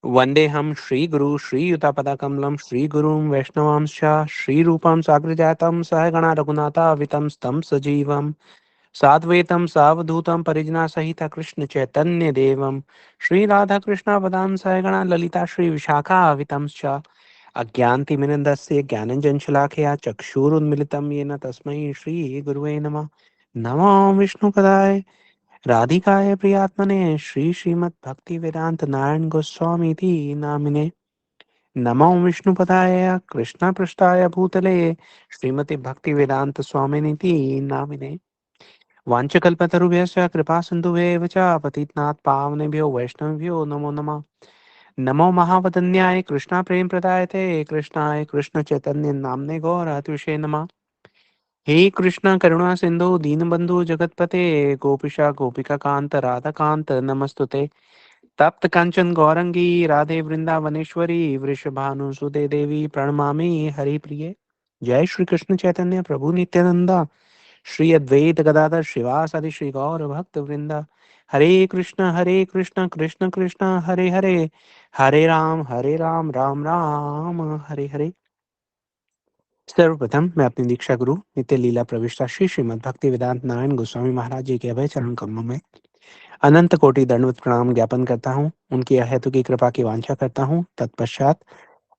वन्देऽहं श्रीगुरू श्रीयुतापदकमलं श्रीगुरुं वैष्णवांश्च श्रीरूपं साग्रजातं सहगणा रघुनाथावितं तं सजीवं साद्वैतं सावधूतं परिजनसहितं कृष्णचैतन्यदेवं श्रीराधाकृष्णपदां सहगणा ललिता श्रीविशाखावितं च अज्ञानतिमिरन्दस्य ज्ञानञ्जनशलाकया चक्षुरुन्मिलितं येन तस्मै श्रीगुरुवे नमः। नमो विष्णुपदाय राधिकाय प्रियात्मने श्री श्रीमद्भक्ति वेदांत नारायण गोस्वामी थी नामिने नमो विष्णुपदाय कृष्ण पृष्ठाय भूतले श्रीमति भक्ति वेदांत स्वामिनी थी नामिने वाञ्छकल्पतरुभ्यश्च कृपा सिन्धुभ्येव च पतितनाथ पावनेभ्यो वैष्णवेभ्यो नमो नमः। नमो महावदन्याय कृष्णा प्रेम प्रदायते कृष्णाय कृष्ण चैतन्य नामने गौर अतिविशे नमः। हे कृष्ण करुणा सिंधु दीनबंधु जगतपते गोपिशा गोपिका कांत राधा कांत नमस्तुते। तप्त कंचन गौरंगी राधे वृंदावनेश्वरी वृषभानुसुते देवी प्रणमामि हरिप्रिये। जय श्री कृष्ण चैतन्य प्रभु नित्यानंदा श्री अद्वैत गदाधर शिवासादि श्री गौर भक्त वृंदा। हरे कृष्ण कृष्ण कृष्ण हरे हरे हरे राम राम राम हरे हरे। सर्वप्रथम मैं अपनी दीक्षा गुरु नित्य लीला प्रविष्टा श्री श्रीमद् भक्ति वेदांत नारायण गोस्वामी महाराज जी के अभय चरण कमलों में अनंत कोटि दंडवत प्रणाम ज्ञापन करता हूँ। उनकी अहेतु की कृपा की वांछा करता हूँ। तत्पश्चात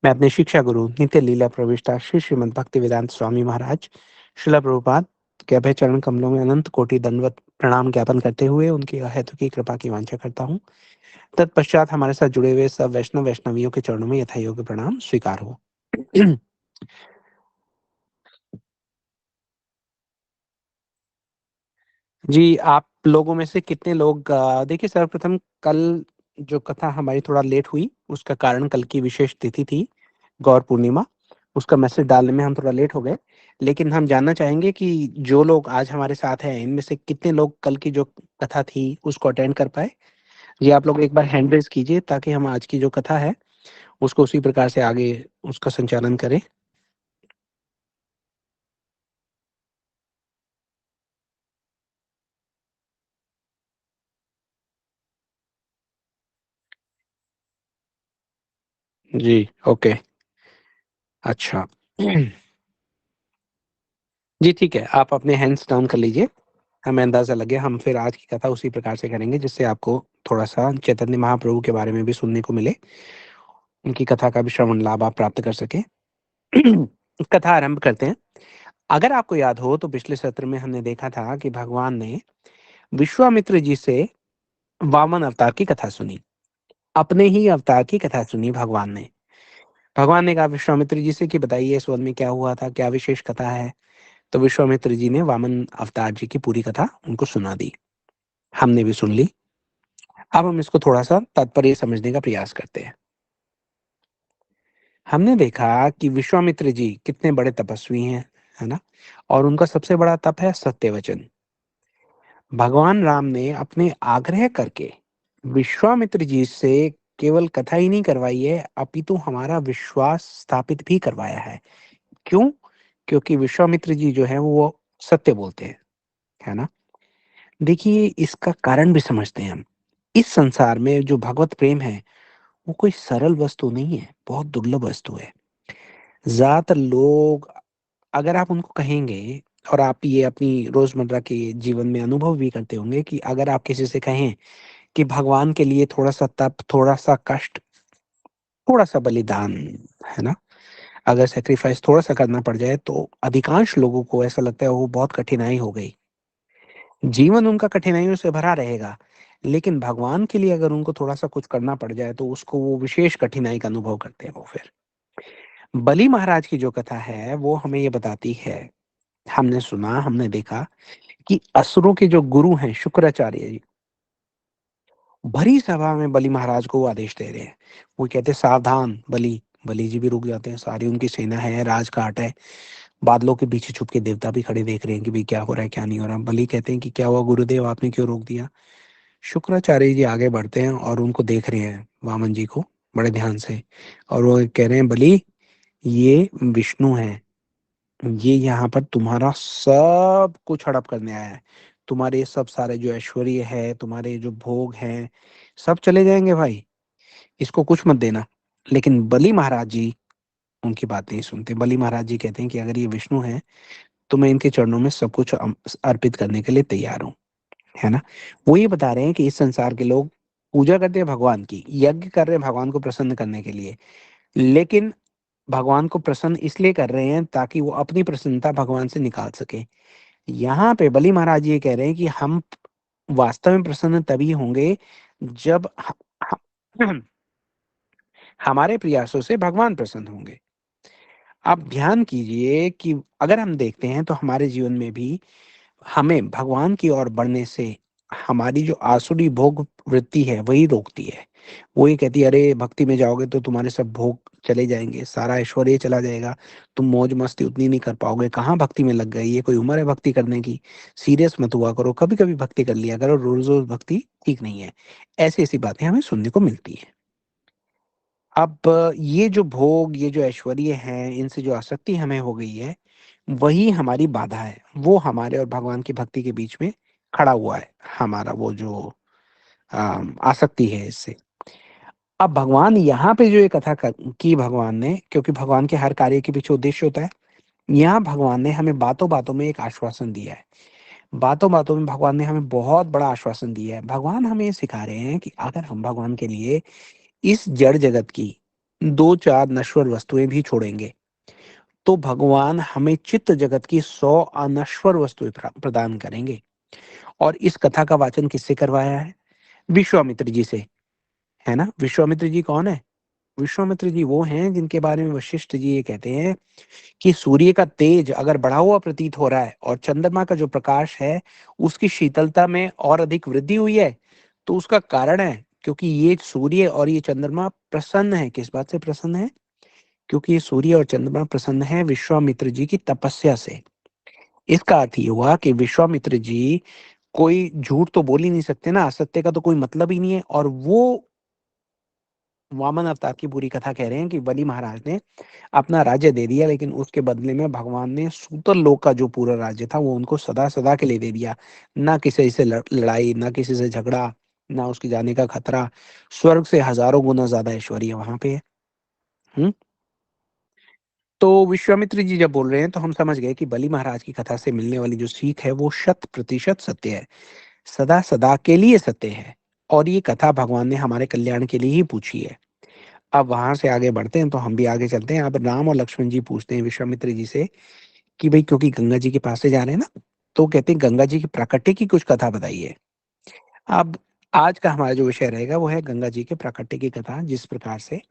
मैं अपने शिक्षा गुरु नित्य लीला प्रविष्टा श्री श्रीमद् भक्ति वेदांत स्वामी महाराज शिला प्रभुपाद के अभय चरण कमलों में अनंत कोटि दंडवत प्रणाम ज्ञापन करते हुए उनकी अहेतु की कृपा की वांछा करता हूँ। तत्पश्चात हमारे साथ जुड़े हुए सब वैष्णवियों के चरणों में यथायोग्य प्रणाम स्वीकार हो। जी, आप लोगों में से कितने लोग देखिए सर्वप्रथम कल जो कथा हमारी थोड़ा लेट हुई, उसका कारण कल की विशेष तिथि थी, गौर पूर्णिमा। उसका मैसेज डालने में हम थोड़ा लेट हो गए। लेकिन हम जानना चाहेंगे कि जो लोग आज हमारे साथ हैं, इनमें से कितने लोग कल की जो कथा थी, उसको अटेंड कर पाए? जी, आप लोग एक बार हैंड रेज़ कीजिए ताकि हम आज की जो कथा है, उसको उसी प्रकार से आगे उसका संचालन करें। जी, ओके, अच्छा। जी, ठीक है, आप अपने हैंड्स डाउन कर लीजिए। हमें अंदाज़ा लगे हम फिर आज की कथा उसी प्रकार से करेंगे जिससे आपको थोड़ा-सा चैतन्य महाप्रभु के बारे में भी सुनने को मिले। उनकी कथा का भी श्रवण लाभ आप प्राप्त कर सकें। कथा आरंभ करते हैं। अगर आपको याद हो तो पिछले सत्र में हमने देखा था कि भगवान ने विश्वामित्र जी से वामन अवतार की कथा सुनी। अपने ही अवतार की कथा सुनी भगवान ने। भगवान ने कहा विश्वामित्र जी से कि बताइए इस वन में क्या हुआ था, क्या विशेष कथा है? तो विश्वामित्र जी ने वामन अवतार जी की पूरी कथा उनको सुना दी। हमने भी सुन ली। अब हम इसको थोड़ा-सा तात्पर्य समझने का प्रयास करते हैं। हमने देखा कि विश्वामित्र जी कितने बड़े तपस्वी हैं, है ना? और उनका सबसे बड़ा तप है सत्य वचन। भगवान राम ने अपने आग्रह करके विश्वामित्र जी से केवल कथा ही नहीं करवाई है, अपितु हमारा विश्वास स्थापित भी करवाया है। क्यों? क्योंकि विश्वामित्र जी जो हैं वो सत्य बोलते हैं, है ना? देखिए इसका कारण भी समझते हैं हम। इस संसार में जो भगवत प्रेम है, वो कोई सरल वस्तु नहीं है, बहुत दुर्लभ वस्तु है। ज़्यादातर लोग अगर आप उनको कहेंगे और आप ये अपनी रोज़मर्रा के जीवन में अनुभव भी करते होंगे कि अगर आप किसी से कहें कि भगवान के लिए थोड़ा-सा तप, थोड़ा-सा कष्ट, थोड़ा-सा बलिदान, है ना? अगर सैक्रिफाइस थोड़ा-सा करना पड़ जाए तो अधिकांश लोगों को ऐसा लगता है वो बहुत कठिनाई हो गई। जीवन उनका कठिनाइयों से भरा रहेगा, लेकिन भगवान के लिए अगर उनको थोड़ा-सा कुछ करना पड़ जाए तो उसको वो विशेष कठिनाई का अनुभव करते हैं वो फिर। बलि महाराज की जो कथा है वो हमें ये बताती है, हमने सुना, हमने देखा कि असुरों के जो गुरु हैं शुक्राचार्य जी, भरी सभा में बलि महाराज को वो आदेश दे रहे हैं। वो कहते हैं सावधान बलि, बलि जी भी रुक जाते हैं, सारी उनकी सेना है, राजघाट है, बादलों के पीछे छुप के देवता भी खड़े देख रहे हैं कि भाई क्या हो रहा है, क्या नहीं हो रहा। बलि कहते हैं कि क्या हुआ गुरुदेव आपने क्यों रोक दिया? शुक्राचार्य जी आगे बढ़ते हैं और उनको देख रहे हैं वामन जी को बड़े ध्यान से और वो कह रहे हैं बलि ये विष्णु है, ये यहाँ पर तुम्हारा सब कुछ हड़प करने आया है। तुम्हारे सब सारे जो ऐश्वर्य है, तुम्हारे जो भोग हैं, सब चले जाएँगे भाई। इसको कुछ मत देना। लेकिन बलि महाराज जी उनकी बात नहीं सुनते। बलि महाराज जी कहते हैं कि अगर ये विष्णु हैं, तो मैं इनके चरणों में सब कुछ अर्पित करने के लिए तैयार हूँ, है ना? वो ये बता रहे हैं कि इस संसार के लोग पूजा करते हैं भगवान की, यज्ञ कर रहे हैं भगवान को प्रसन्न करने के लिए, लेकिन भगवान को प्रसन्न इसलिए कर रहे हैं ताकि वो अपनी प्रसन्नता भगवान से निकाल सकें। यहाँ पे बलि महाराज ये कह रहे हैं कि हम वास्तव में प्रसन्न तभी होंगे जब हमारे प्रयासों से भगवान प्रसन्न होंगे। आप ध्यान कीजिए कि अगर हम देखते हैं तो हमारे जीवन में भी हमें भगवान की ओर बढ़ने से हमारी जो आसुरी भोग वृत्ति है वही रोकती है। वो ये कहती है, अरे भक्ति में जाओगे तो तुम्हारे सब भोग चले जाएंगे, सारा ऐश्वर्य चला जाएगा, तुम मौज मस्ती उतनी नहीं कर पाओगे, कहाँ भक्ति में लग गए, ये कोई उम्र है भक्ति करने की, सीरियस मत हुआ करो, कभी कभी भक्ति कर लिया करो, रोज रोज भक्ति ठीक नहीं है। ऐसी ऐसी बातें हमें सुनने को मिलती है। अब ये जो भोग, ये जो ऐश्वर्य है, इनसे जो आसक्ति हमें हो गई है, वही हमारी बाधा है। वो हमारे और भगवान की भक्ति के बीच में खड़ा हुआ है, हमारा वो जो आसक्ति है इससे। अब भगवान यहाँ पे जो ये कथा की भगवान ने, क्योंकि भगवान के हर कार्य के पीछे उद्देश्य होता है, यहाँ भगवान ने हमें बातों बातों में एक आश्वासन दिया है। बातों बातों में भगवान ने हमें बहुत बड़ा आश्वासन दिया है। भगवान हमें ये सिखा रहे हैं कि अगर हम भगवान के लिए इस जड़ जगत की दो चार नश्वर वस्तुएं भी छोड़ेंगे, तो भगवान हमें चित्त जगत की 100 अनश्वर वस्तुएं प्रदान करेंगे। और इस कथा का वाचन किससे करवाया है? विश्वामित्र जी से, है ना? विश्वामित्र जी कौन है? विश्वामित्र जी वो हैं जिनके बारे में वशिष्ठ जी ये कहते हैं कि सूर्य का तेज अगर बढ़ा हुआ प्रतीत हो रहा है और चंद्रमा का जो प्रकाश है उसकी शीतलता में और अधिक वृद्धि हुई है, तो उसका कारण है क्योंकि ये सूर्य और ये चंद्रमा प्रसन्न है। किस बात से प्रसन्न है? क्योंकि ये सूर्य और चंद्रमा प्रसन्न है विश्वामित्र जी की तपस्या से। इसका अर्थ ये हुआ कि विश्वामित्र जी कोई झूठ तो बोल ही नहीं सकते ना, असत्य का तो कोई मतलब ही नहीं है। और वो वामन अवतार की पूरी कथा कह रहे हैं कि बलि महाराज ने अपना राज्य दे दिया, लेकिन उसके बदले में भगवान ने सूतर लोक का जो पूरा राज्य था वो उनको सदा सदा के लिए दे दिया। ना किसी से लड़ाई, ना किसी से झगड़ा, ना उसके जाने का खतरा। स्वर्ग से हजारों गुना ज्यादा ऐश्वर्य वहां पे है। हम्म। तो विश्वामित्र जी जब बोल रहे हैं तो हम समझ गए कि बलि महाराज की कथा से मिलने वाली जो सीख है वो 100% सत्य है, सदा सदा के लिए सत्य है। और ये कथा भगवान ने हमारे कल्याण के लिए ही पूछी है। अब वहां से आगे बढ़ते हैं तो हम भी आगे चलते हैं। अब राम और लक्ष्मण जी पूछते हैं विश्वामित्र जी से कि भाई, क्योंकि गंगा जी के पास से जा रहे हैं ना, तो कहते हैं गंगा जी की प्राकट्य की कुछ कथा बताइए। अब आज का हमारा जो विषय रहेगा वो है गंगा जी के प्राकट्य की कथा, जिस प्रकार से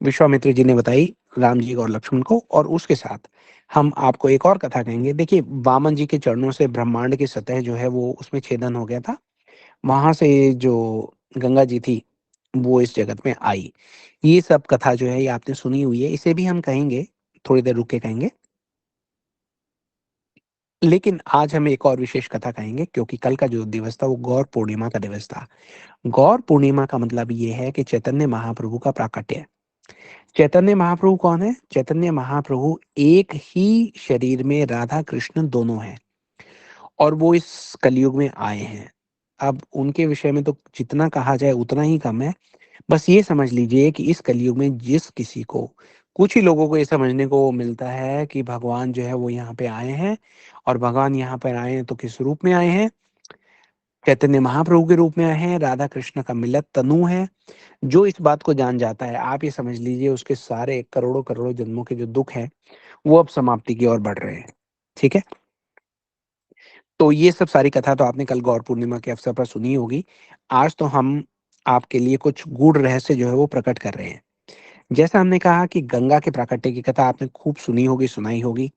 विश्वामित्र जी ने बताई राम जी को और लक्ष्मण को। और उसके साथ हम आपको एक और कथा कहेंगे। देखिए, वामन जी के चरणों से ब्रह्मांड की सतह जो है वो उसमें छेदन हो गया था। वहां से जो गंगा जी थी वो इस जगत में आई। ये सब कथा जो है ये आपने सुनी हुई है, इसे भी हम कहेंगे, थोड़ी देर रुक के कहेंगे। लेकिन आज हम एक और विशेष कथा कहेंगे, क्योंकि कल का जो दिवस था वो गौर पूर्णिमा का दिवस था। गौर पूर्णिमा का मतलब ये है कि चैतन्य महाप्रभु का प्राकट्य है। चैतन्य महाप्रभु कौन है? चैतन्य महाप्रभु एक ही शरीर में राधा कृष्ण दोनों हैं, और वो इस कलयुग में आए हैं। अब उनके विषय में तो जितना कहा जाए उतना ही कम है। बस ये समझ लीजिए कि इस कलयुग में जिस किसी को, कुछ ही लोगों को ये समझने को मिलता है कि भगवान जो है वो यहाँ पे आए हैं, और भगवान यहाँ पर आए हैं तो किस रूप में आए हैं? चैतन्य महाप्रभु के रूप में आए हैं। राधा कृष्ण का मिलत तनु है। जो इस बात को जान जाता है, आप ये समझ लीजिए उसके सारे करोड़ों करोड़ों जन्मों के जो दुख हैं वो अब समाप्ति की ओर बढ़ रहे हैं। ठीक है? तो ये सब सारी कथा तो आपने कल गौर पूर्णिमा के अवसर पर सुनी होगी। आज तो हम आपके लिए कुछ गूढ़ रहस्य जो है वो प्रकट कर रहे हैं। जैसा हमने कहा कि गंगा के प्राकट्य की कथा आपने खूब सुनी होगी, सुनाई होगी।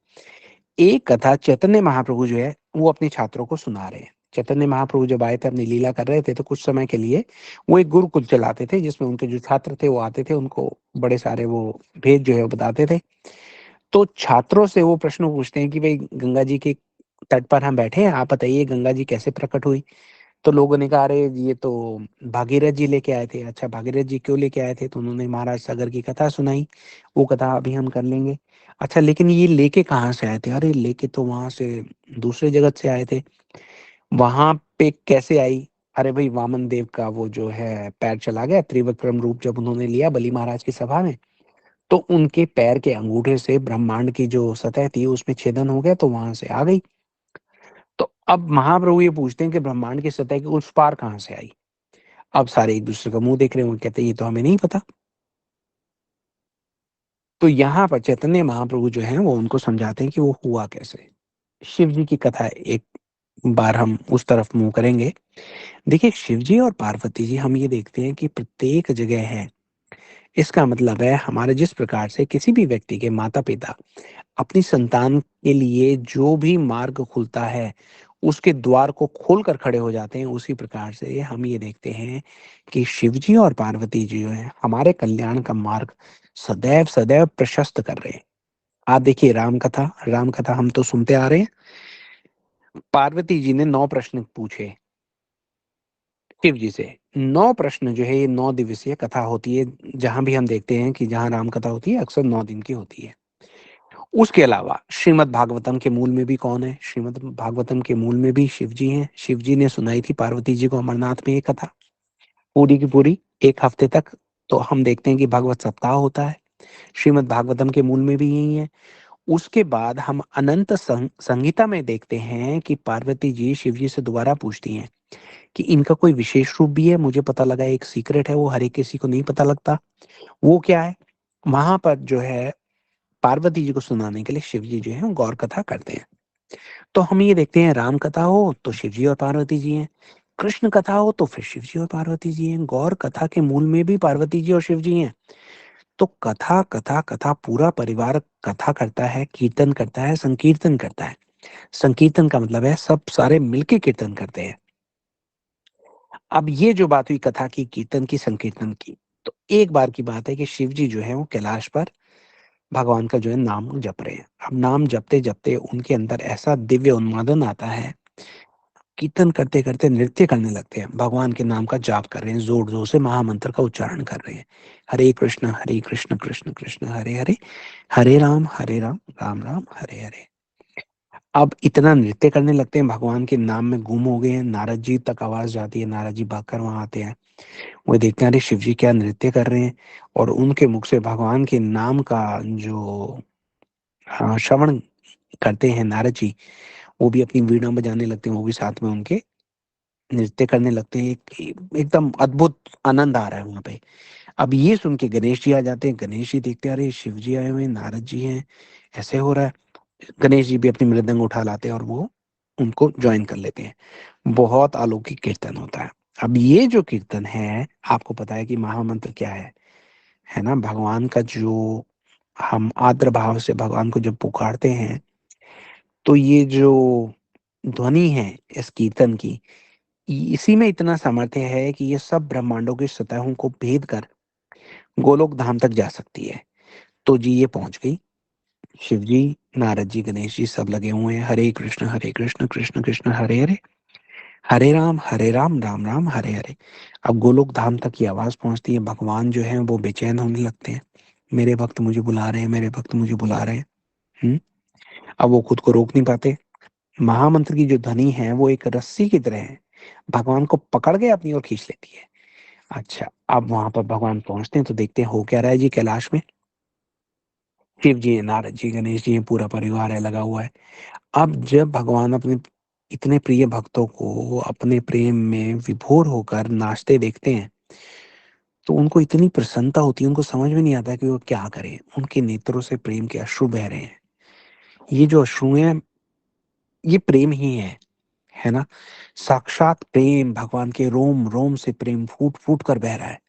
एक कथा चैतन्य महाप्रभु जो है वो अपने छात्रों को सुना रहे हैं। चैतन्य महाप्रभु जब आए थे, अपनी लीला कर रहे थे, तो कुछ समय के लिए वो एक गुरुकुल चलाते थे, जिसमें उनके जो छात्र थे वो आते थे, उनको बड़े सारे वो भेद जो है वो बताते थे। तो छात्रों से वो प्रश्न पूछते हैं कि भाई, गंगा जी के तट पर हम बैठे हैं, आप बताइए गंगा जी कैसे प्रकट हुई? तो लोगों ने कहा, अरे ये तो भागीरथ जी लेके आए थे। अच्छा, भागीरथ जी क्यों लेके आए थे? तो उन्होंने महाराज सागर की कथा सुनाई। वो कथा अभी हम कर लेंगे। अच्छा, लेकिन ये लेके कहाँ से आए थे? अरे लेके तो वहां से दूसरे जगत से आए थे। वहां पे कैसे आई? अरे भाई वामन देव का वो जो है पैर चला गया, त्रिविक्रम रूप जब उन्होंने लिया बलि महाराज की सभा में, तो उनके पैर के अंगूठे से ब्रह्मांड की जो सतह थी उसमें छेदन हो गया, तो वहां से आ गई। तो अब महाप्रभु ये पूछते हैं कि ब्रह्मांड की सतह के उस पार कहाँ से आई। अब सारे एक दूसरे का मुंह देख रहे हैं, वो कहते हैं ये तो हमें नहीं पता। तो यहाँ पर चैतन्य महाप्रभु जो है वो उनको समझाते हैं कि वो हुआ कैसे। शिव जी की कथा एक बार हम उस तरफ मुंह करेंगे। देखिए शिव जी और पार्वती जी, हम ये देखते हैं कि प्रत्येक जगह है। इसका मतलब है हमारे जिस प्रकार से किसी भी व्यक्ति के माता पिता अपनी संतान के लिए जो भी मार्ग खुलता है उसके द्वार को खोल कर खड़े हो जाते हैं, उसी प्रकार से हम ये देखते हैं कि शिव जी और पार्वती जी जो है हमारे कल्याण का मार्ग सदैव सदैव प्रशस्त कर रहे हैं। आप देखिए राम कथा हम तो सुनते आ रहे हैं। पार्वती जी ने 9 प्रश्न पूछे शिव जी से। 9 प्रश्न जो है ये 9 दिवसीय कथा होती है। जहां भी हम देखते हैं कि जहां राम कथा होती है अक्सर 9 दिन की होती है। उसके अलावा श्रीमद् भागवतम के मूल में भी कौन है? श्रीमद् भागवतम के मूल में भी शिव जी हैं। शिव जी ने सुनाई थी पार्वती जी को अमरनाथ में ये कथा पूरी की पूरी 1 हफ्ते तक। तो हम देखते हैं कि भागवत सप्ताह होता है, श्रीमद् भागवतम के मूल में भी यही है। उसके बाद हम अनंत संहिता में देखते हैं कि पार्वती जी शिव जी से दोबारा पूछती हैं कि इनका कोई विशेष रूप भी है, मुझे पता लगा एक सीक्रेट है, वो हर एक किसी को नहीं पता लगता, वो क्या है? वहां पर जो है पार्वती जी को सुनाने के लिए शिव जी जो है वो गौर कथा करते हैं। तो हम ये देखते हैं राम कथा हो तो शिव जी और पार्वती जी हैं, कृष्ण कथा हो तो फिर शिव जी और पार्वती जी हैं, गौर कथा के मूल में भी पार्वती जी और शिव जी हैं। तो कथा कथा कथा पूरा परिवार कथा करता है, कीर्तन करता है, संकीर्तन करता है। संकीर्तन का मतलब है सब सारे मिलके कीर्तन करते हैं। अब ये जो बात हुई कथा की, कीर्तन की, संकीर्तन की, तो एक बार की बात है कि शिव जी जो है वो कैलाश पर भगवान का जो है नाम जप रहे हैं। अब नाम जपते जपते उनके अंदर ऐसा दिव्य उन्मादन आता है, कीर्तन करते करते नृत्य करने लगते हैं, भगवान के नाम का जाप कर रहे हैं, जोर जोर से महामंत्र का उच्चारण कर रहे हैं। हरे कृष्ण कृष्ण कृष्ण हरे हरे, हरे राम राम राम हरे हरे। अब इतना नृत्य करने लगते हैं, भगवान के नाम में गुम हो गए हैं। नारद जी तक आवाज जाती है, नारद जी भागकर वहां आते हैं। वो देखते हैं अरे शिव जी क्या नृत्य कर रहे हैं। और उनके मुख से भगवान के नाम का जो श्रवण करते हैं नारद जी, वो भी अपनी वीणा बजाने लगते हैं, वो भी साथ में उनके नृत्य करने लगते हैं। एकदम अद्भुत आनंद आ रहा है वहां पे। अब ये सुन के गणेश जी आ जाते हैं। गणेश जी देखते हैं अरे शिव जी आए हुए हैं, नारद जी हैं, ऐसे हो रहा है। गणेश जी भी अपनी मृदंग उठा लाते हैं और वो उनको ज्वाइन कर लेते हैं। बहुत अलौकिक कीर्तन होता है। अब ये जो कीर्तन है, आपको पता है कि महामंत्र क्या है ना? भगवान का जो हम आर्द्र भाव से भगवान को जब पुकारते हैं, तो ये जो ध्वनि है इस कीर्तन की, इसी में इतना सामर्थ्य है कि ये सब ब्रह्मांडों की सतहों को भेद कर गोलोक धाम तक जा सकती है। तो जी ये पहुंच गई। शिव जी, नारद जी, गणेश जी सब लगे हुए हैं, हरे कृष्ण कृष्ण कृष्ण हरे हरे, हरे राम राम राम हरे हरे। अब गोलोक धाम तक की आवाज पहुंचती है, भगवान जो है वो बेचैन होने लगते हैं। मेरे भक्त मुझे बुला रहे हैं, मेरे भक्त मुझे बुला रहे हैं। हम्म। अब वो खुद को रोक नहीं पाते। महामंत्र की जो ध्वनि है वो एक रस्सी की तरह है, भगवान को पकड़ के अपनी ओर खींच लेती है। अच्छा, अब वहां पर भगवान पहुंचते हैं तो देखते हैं हो क्या रहा है जी कैलाश में। शिव जी हैं, नारद जी, गणेश जी हैं, पूरा परिवार है लगा हुआ है। अब जब भगवान अपने इतने प्रिय भक्तों को अपने प्रेम में विभोर होकर नाचते देखते हैं, तो उनको इतनी प्रसन्नता होती है, उनको समझ में नहीं आता कि वो क्या करें। उनके नेत्रों से प्रेम के अश्रु बह रहे हैं। ये जो अश्रु हैं ये प्रेम ही है ना? साक्षात प्रेम, भगवान के रोम रोम से प्रेम फूट फूट कर बह रहा है।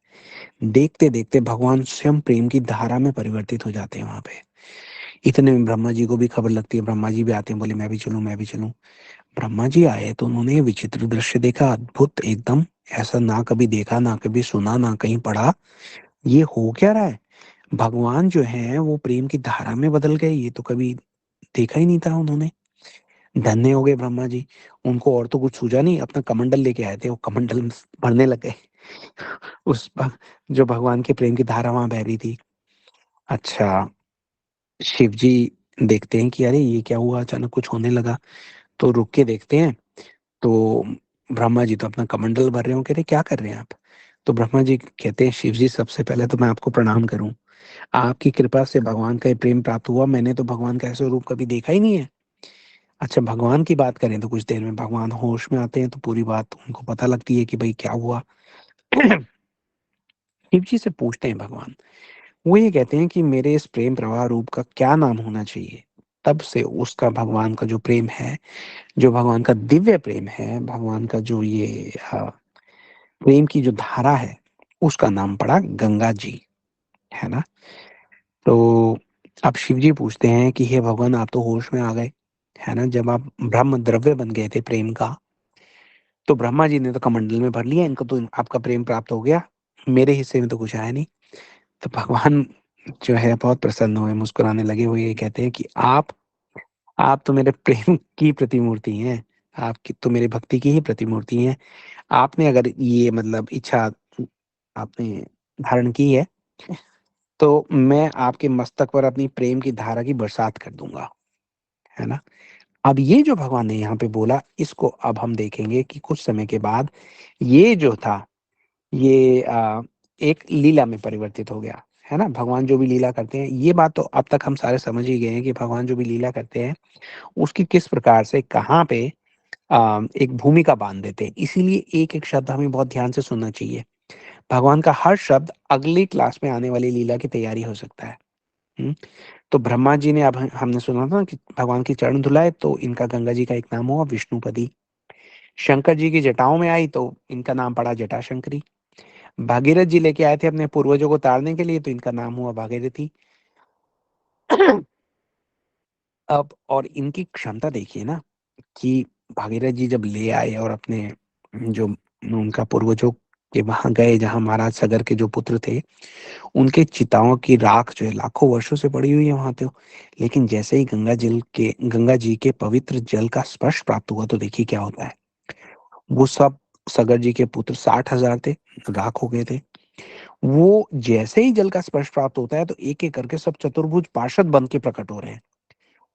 देखते देखते भगवान स्वयं प्रेम की धारा में परिवर्तित हो जाते हैं वहां पे। इतने में ब्रह्मा जी को भी खबर लगती है, ब्रह्मा जी भी आते हैं, बोले मैं भी चलूं, मैं भी चलूं। ब्रह्मा जी आए तो उन्होंने विचित्र दृश्य देखा, अद्भुत एकदम, ऐसा ना कभी देखा, ना कभी सुना, ना कहीं पढ़ा। ये हो क्या रहा है? भगवान जो है वो प्रेम की धारा में बदल गए, ये तो कभी देखा ही नहीं था उन्होंने। धन्य हो गए ब्रह्मा जी। उनको और तो कुछ सूझा नहीं, अपना कमंडल लेके आए थे, वो कमंडल भरने लग गए जो भगवान के प्रेम की धारा वहां बह रही थी। अच्छा, शिव जी देखते हैं कि अरे ये क्या हुआ, अचानक कुछ होने लगा। तो रुक के देखते हैं, तो ब्रह्मा जी तो अपना कमंडल भर रहे हो, कह रहे क्या कर रहे हैं आप? तो ब्रह्मा जी कहते हैं, शिव जी सबसे पहले तो मैं आपको प्रणाम करूं, आपकी कृपा से भगवान का ये प्रेम प्राप्त हुआ, मैंने तो भगवान का ऐसा रूप कभी देखा ही नहीं है। अच्छा, भगवान की बात करें तो कुछ देर में भगवान होश में आते हैं तो पूरी बात उनको पता लगती है कि भाई क्या हुआ। शिव जी से पूछते हैं भगवान, वो ये कहते हैं कि मेरे इस प्रेम प्रवाह रूप का क्या नाम होना चाहिए। तब से उसका भगवान का जो प्रेम है, जो भगवान का दिव्य प्रेम है, भगवान का जो ये प्रेम की जो धारा है, उसका नाम पड़ा गंगा जी, है ना? तो अब शिव जी पूछते हैं कि हे भगवान, आप तो होश में आ गए, है ना? जब आप ब्रह्म द्रव्य बन गए थे प्रेम का, तो ब्रह्मा जी ने तो कमंडल में भर लिया, इनको तो आपका प्रेम प्राप्त हो गया, मेरे हिस्से में तो कुछ आया नहीं। तो भगवान जो है बहुत प्रसन्न हुए, मुस्कुराने लगे, वो ये कहते हैं कि आप तो मेरे प्रेम की प्रतिमूर्ति हैं, आपकी तो मेरी भक्ति की ही प्रतिमूर्ति हैं। आपने अगर ये मतलब इच्छा आपने धारण की है, तो मैं आपके मस्तक पर अपनी प्रेम की धारा की बरसात कर दूँगा, है ना? अब ये जो भगवान ने यहाँ पे बोला, इसको अब हम देखेंगे कि कुछ समय के बाद ये जो था, ये एक लीला में परिवर्तित हो गया, है ना? भगवान जो भी लीला करते हैं, ये बात तो अब तक हम सारे समझ ही गए हैं कि भगवान जो भी लीला करते हैं, उसकी किस प्रकार से कहाँ पे एक भूमिका बाँध देते हैं। इसीलिए एक-एक शब्द हमें बहुत ध्यान से सुनना चाहिए। भगवान का हर शब्द अगली क्लास में आने वाली लीला की तैयारी हो सकता है। हुँ? तो ब्रह्मा जी ने अब हमने सुना था ना कि भगवान के चरण धुलाए तो इनका गंगा जी का एक नाम हुआ विष्णुपदी। शंकर जी की जटाओं में आई तो इनका नाम पड़ा जटाशंकरी। भागीरथ जी लेके आए थे अपने पूर्वजों को तारने के लिए तो इनका नाम हुआ भागीरथी। अब और इनकी क्षमता देखिए ना कि भागीरथ जी जब ले आए और अपने जो उनका पूर्वजों के वहाँ गए जहाँ महाराज सगर के जो पुत्र थे, उनके चिताओं की राख जो है लाखों वर्षों से पड़ी हुई है वहाँ तो। लेकिन जैसे ही गंगा जी के पवित्र जल का स्पर्श प्राप्त हुआ तो देखिए क्या होता है। वो सब सगर जी के पुत्र 60,000 थे, राख हो गए थे। वो जैसे ही जल का स्पर्श प्राप्त होता है तो एक-एक करके सब चतुर्भुज पार्षद बन के प्रकट हो रहे हैं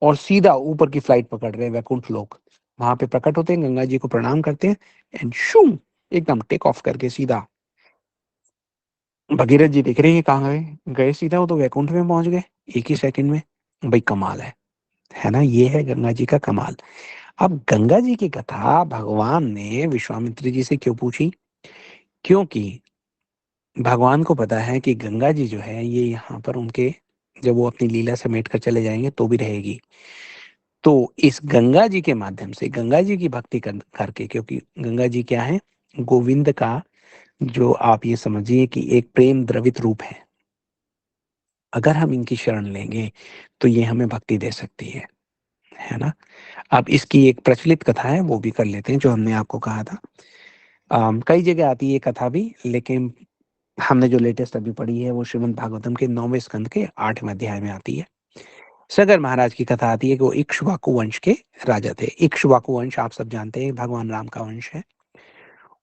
और सीधा ऊपर की फ्लाइट पकड़ रहे हैं वैकुंठ लोक। वहाँ पे प्रकट होते हैं, गंगा जी को प्रणाम करते हैं एंड शू एकदम टेक ऑफ करके सीधा भगीरथ जी देख रहे हैं कहाँ गए, गए सीधा वो तो वैकुंठ में पहुँच गए, एक ही सेकंड में। भाई कमाल है ना? ये है गंगा जी का कमाल। अब गंगा जी की कथा भगवान ने विश्वामित्र जी से क्यों पूछी? क्योंकि भगवान को पता है कि गंगा जी जो है ये यहाँ पर उनके जब वो अपनी लीला समेट कर चले जाएँगे तो भी रहेगी। तो इस गंगा जी के माध्यम से गंगा जी की भक्ति करके, क्योंकि गंगा जी क्या है? गोविंद का जो आप ये समझिए कि एक प्रेम द्रवित रूप है। अगर हम इनकी शरण लेंगे तो ये हमें भक्ति दे सकती है ना? अब इसकी एक प्रचलित कथा है वो भी कर लेते हैं जो हमने आपको कहा था। कई जगह आती है ये कथा भी, लेकिन हमने जो लेटेस्ट अभी पढ़ी है वो श्रीमद् भागवतम के 9वें स्कंद के 8वें अध्याय में आती है। सगर महाराज की कथा आती है कि वो इक्ष्वाकु वंश के राजा थे। इक्ष्वाकु वंश आप सब जानते हैं भगवान राम का वंश है।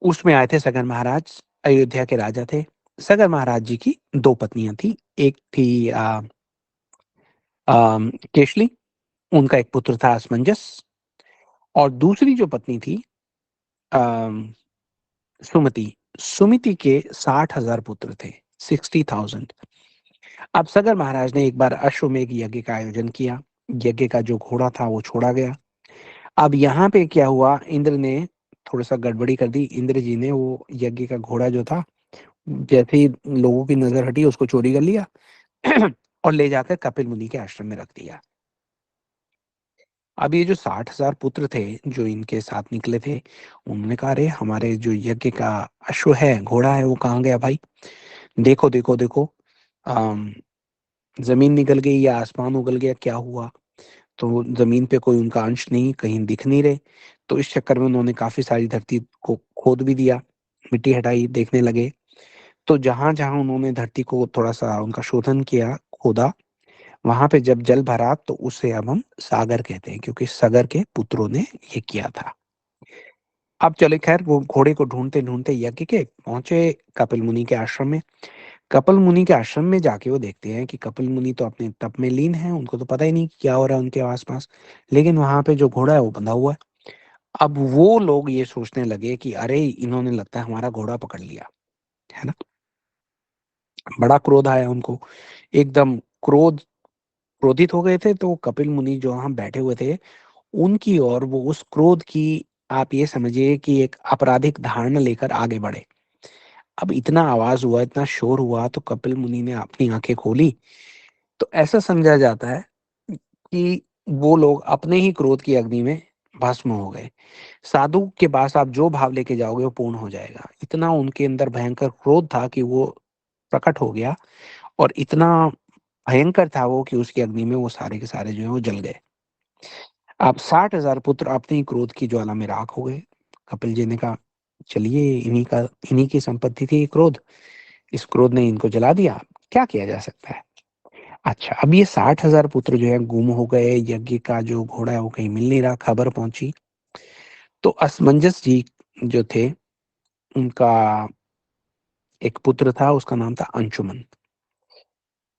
उसमें आए थे सगर महाराज, अयोध्या के राजा थे। सगर महाराज जी की 2 पत्नियाँ थी। एक थी केशली, उनका एक पुत्र था असमंजस और दूसरी जो पत्नी थी अम, सुमति। सुमिति के 60,000 पुत्र थे, 60,000। अब सगर महाराज ने एक बार अश्वमेध यज्ञ का आयोजन किया। यज्ञ का जो घोड़ा था वो छोड़ा गया। अब यहाँ पे क्या हुआ, इंद्र ने थोड़ा-सा गड़बड़ी कर दी। इंद्र जी ने वो यज्ञ का घोड़ा जो था, जैसे ही लोगों की नज़र हटी उसको चोरी कर लिया और ले जाकर कपिल मुनि के आश्रम में रख दिया। अब ये जो 60,000 पुत्र थे, जो इनके साथ निकले थे, उन्होंने कहा, "अरे! हमारे जो यज्ञ का अश्व है, घोड़ा है, वो कहाँ गया भाई? देखो, देखो, देखो। अम, ज़मीन निगल गई या आसमान उगल गया, क्या हुआ?" तो ज़मीन पे कोई उनका अंश नहीं, कहीं दिख नहीं रहे। तो इस चक्कर में उन्होंने काफ़ी सारी धरती को खोद भी दिया, मिट्टी हटाई, देखने लगे। तो जहाँ-जहाँ उन्होंने धरती को थोड़ा-सा उनका शोधन किया, खोदा, वहाँ पे जब जल भरा तो उसे अब हम सागर कहते हैं क्योंकि सगर के पुत्रों ने ये किया था। अब चले खैर वो घोड़े को ढूँढते-ढूँढते यज्ञ के पहुँचे कपिल मुनि के आश्रम में। कपिल मुनि के आश्रम में जाके वो देखते हैं कि कपिल मुनि तो अपने तप में लीन हैं, उनको तो पता ही नहीं क्या हो रहा है उनके आस-पास। लेकिन वहाँ पे जो घोड़ा है वो बंधा हुआ है। अब वो लोग ये सोचने लगे कि अरे! इन्होंने लगता है हमारा घोड़ा पकड़ लिया, है ना? बड़ा क्रोध आया उनको, एकदम क्रोधित हो गए थे, तो कपिल मुनि जो वहाँ बैठे हुए थे, उनकी ओर वो उस क्रोध की आप ये समझिए कि एक आपराधिक धारणा लेकर आगे बढ़े। अब इतना आवाज़ हुआ, इतना शोर हुआ तो कपिल मुनि ने अपनी आँखें खोली, तो ऐसा समझा जाता है कि वो लोग अपने ही क्रोध की अग्नि में भस्म हो गए। साधु के पास आप जो भाव लेके जाओगे वो पूर्ण हो जाएगा। इतना उनके अंदर भयंकर क्रोध था कि वो प्रकट हो गया और इतना भयंकर था वो कि उसकी अग्नि में वो सारे के सारे जो हैं वो जल गए। अब 60,000 पुत्र अपने ही क्रोध की ज्वाला में राख हो गए। कपिल जी ने कहा, चलिए इन्हीं की संपत्ति थी ये क्रोध, इस क्रोध ने इनको जला दिया, क्या किया जा सकता है? अच्छा, अब ये 60,000 पुत्र जो है गुम हो गए, यज्ञ का जो घोड़ा है वो कहीं मिल नहीं रहा, खबर पहुँची, तो असमंजस जी जो थे, उनका एक पुत्र था, उसका नाम था अंशुमन।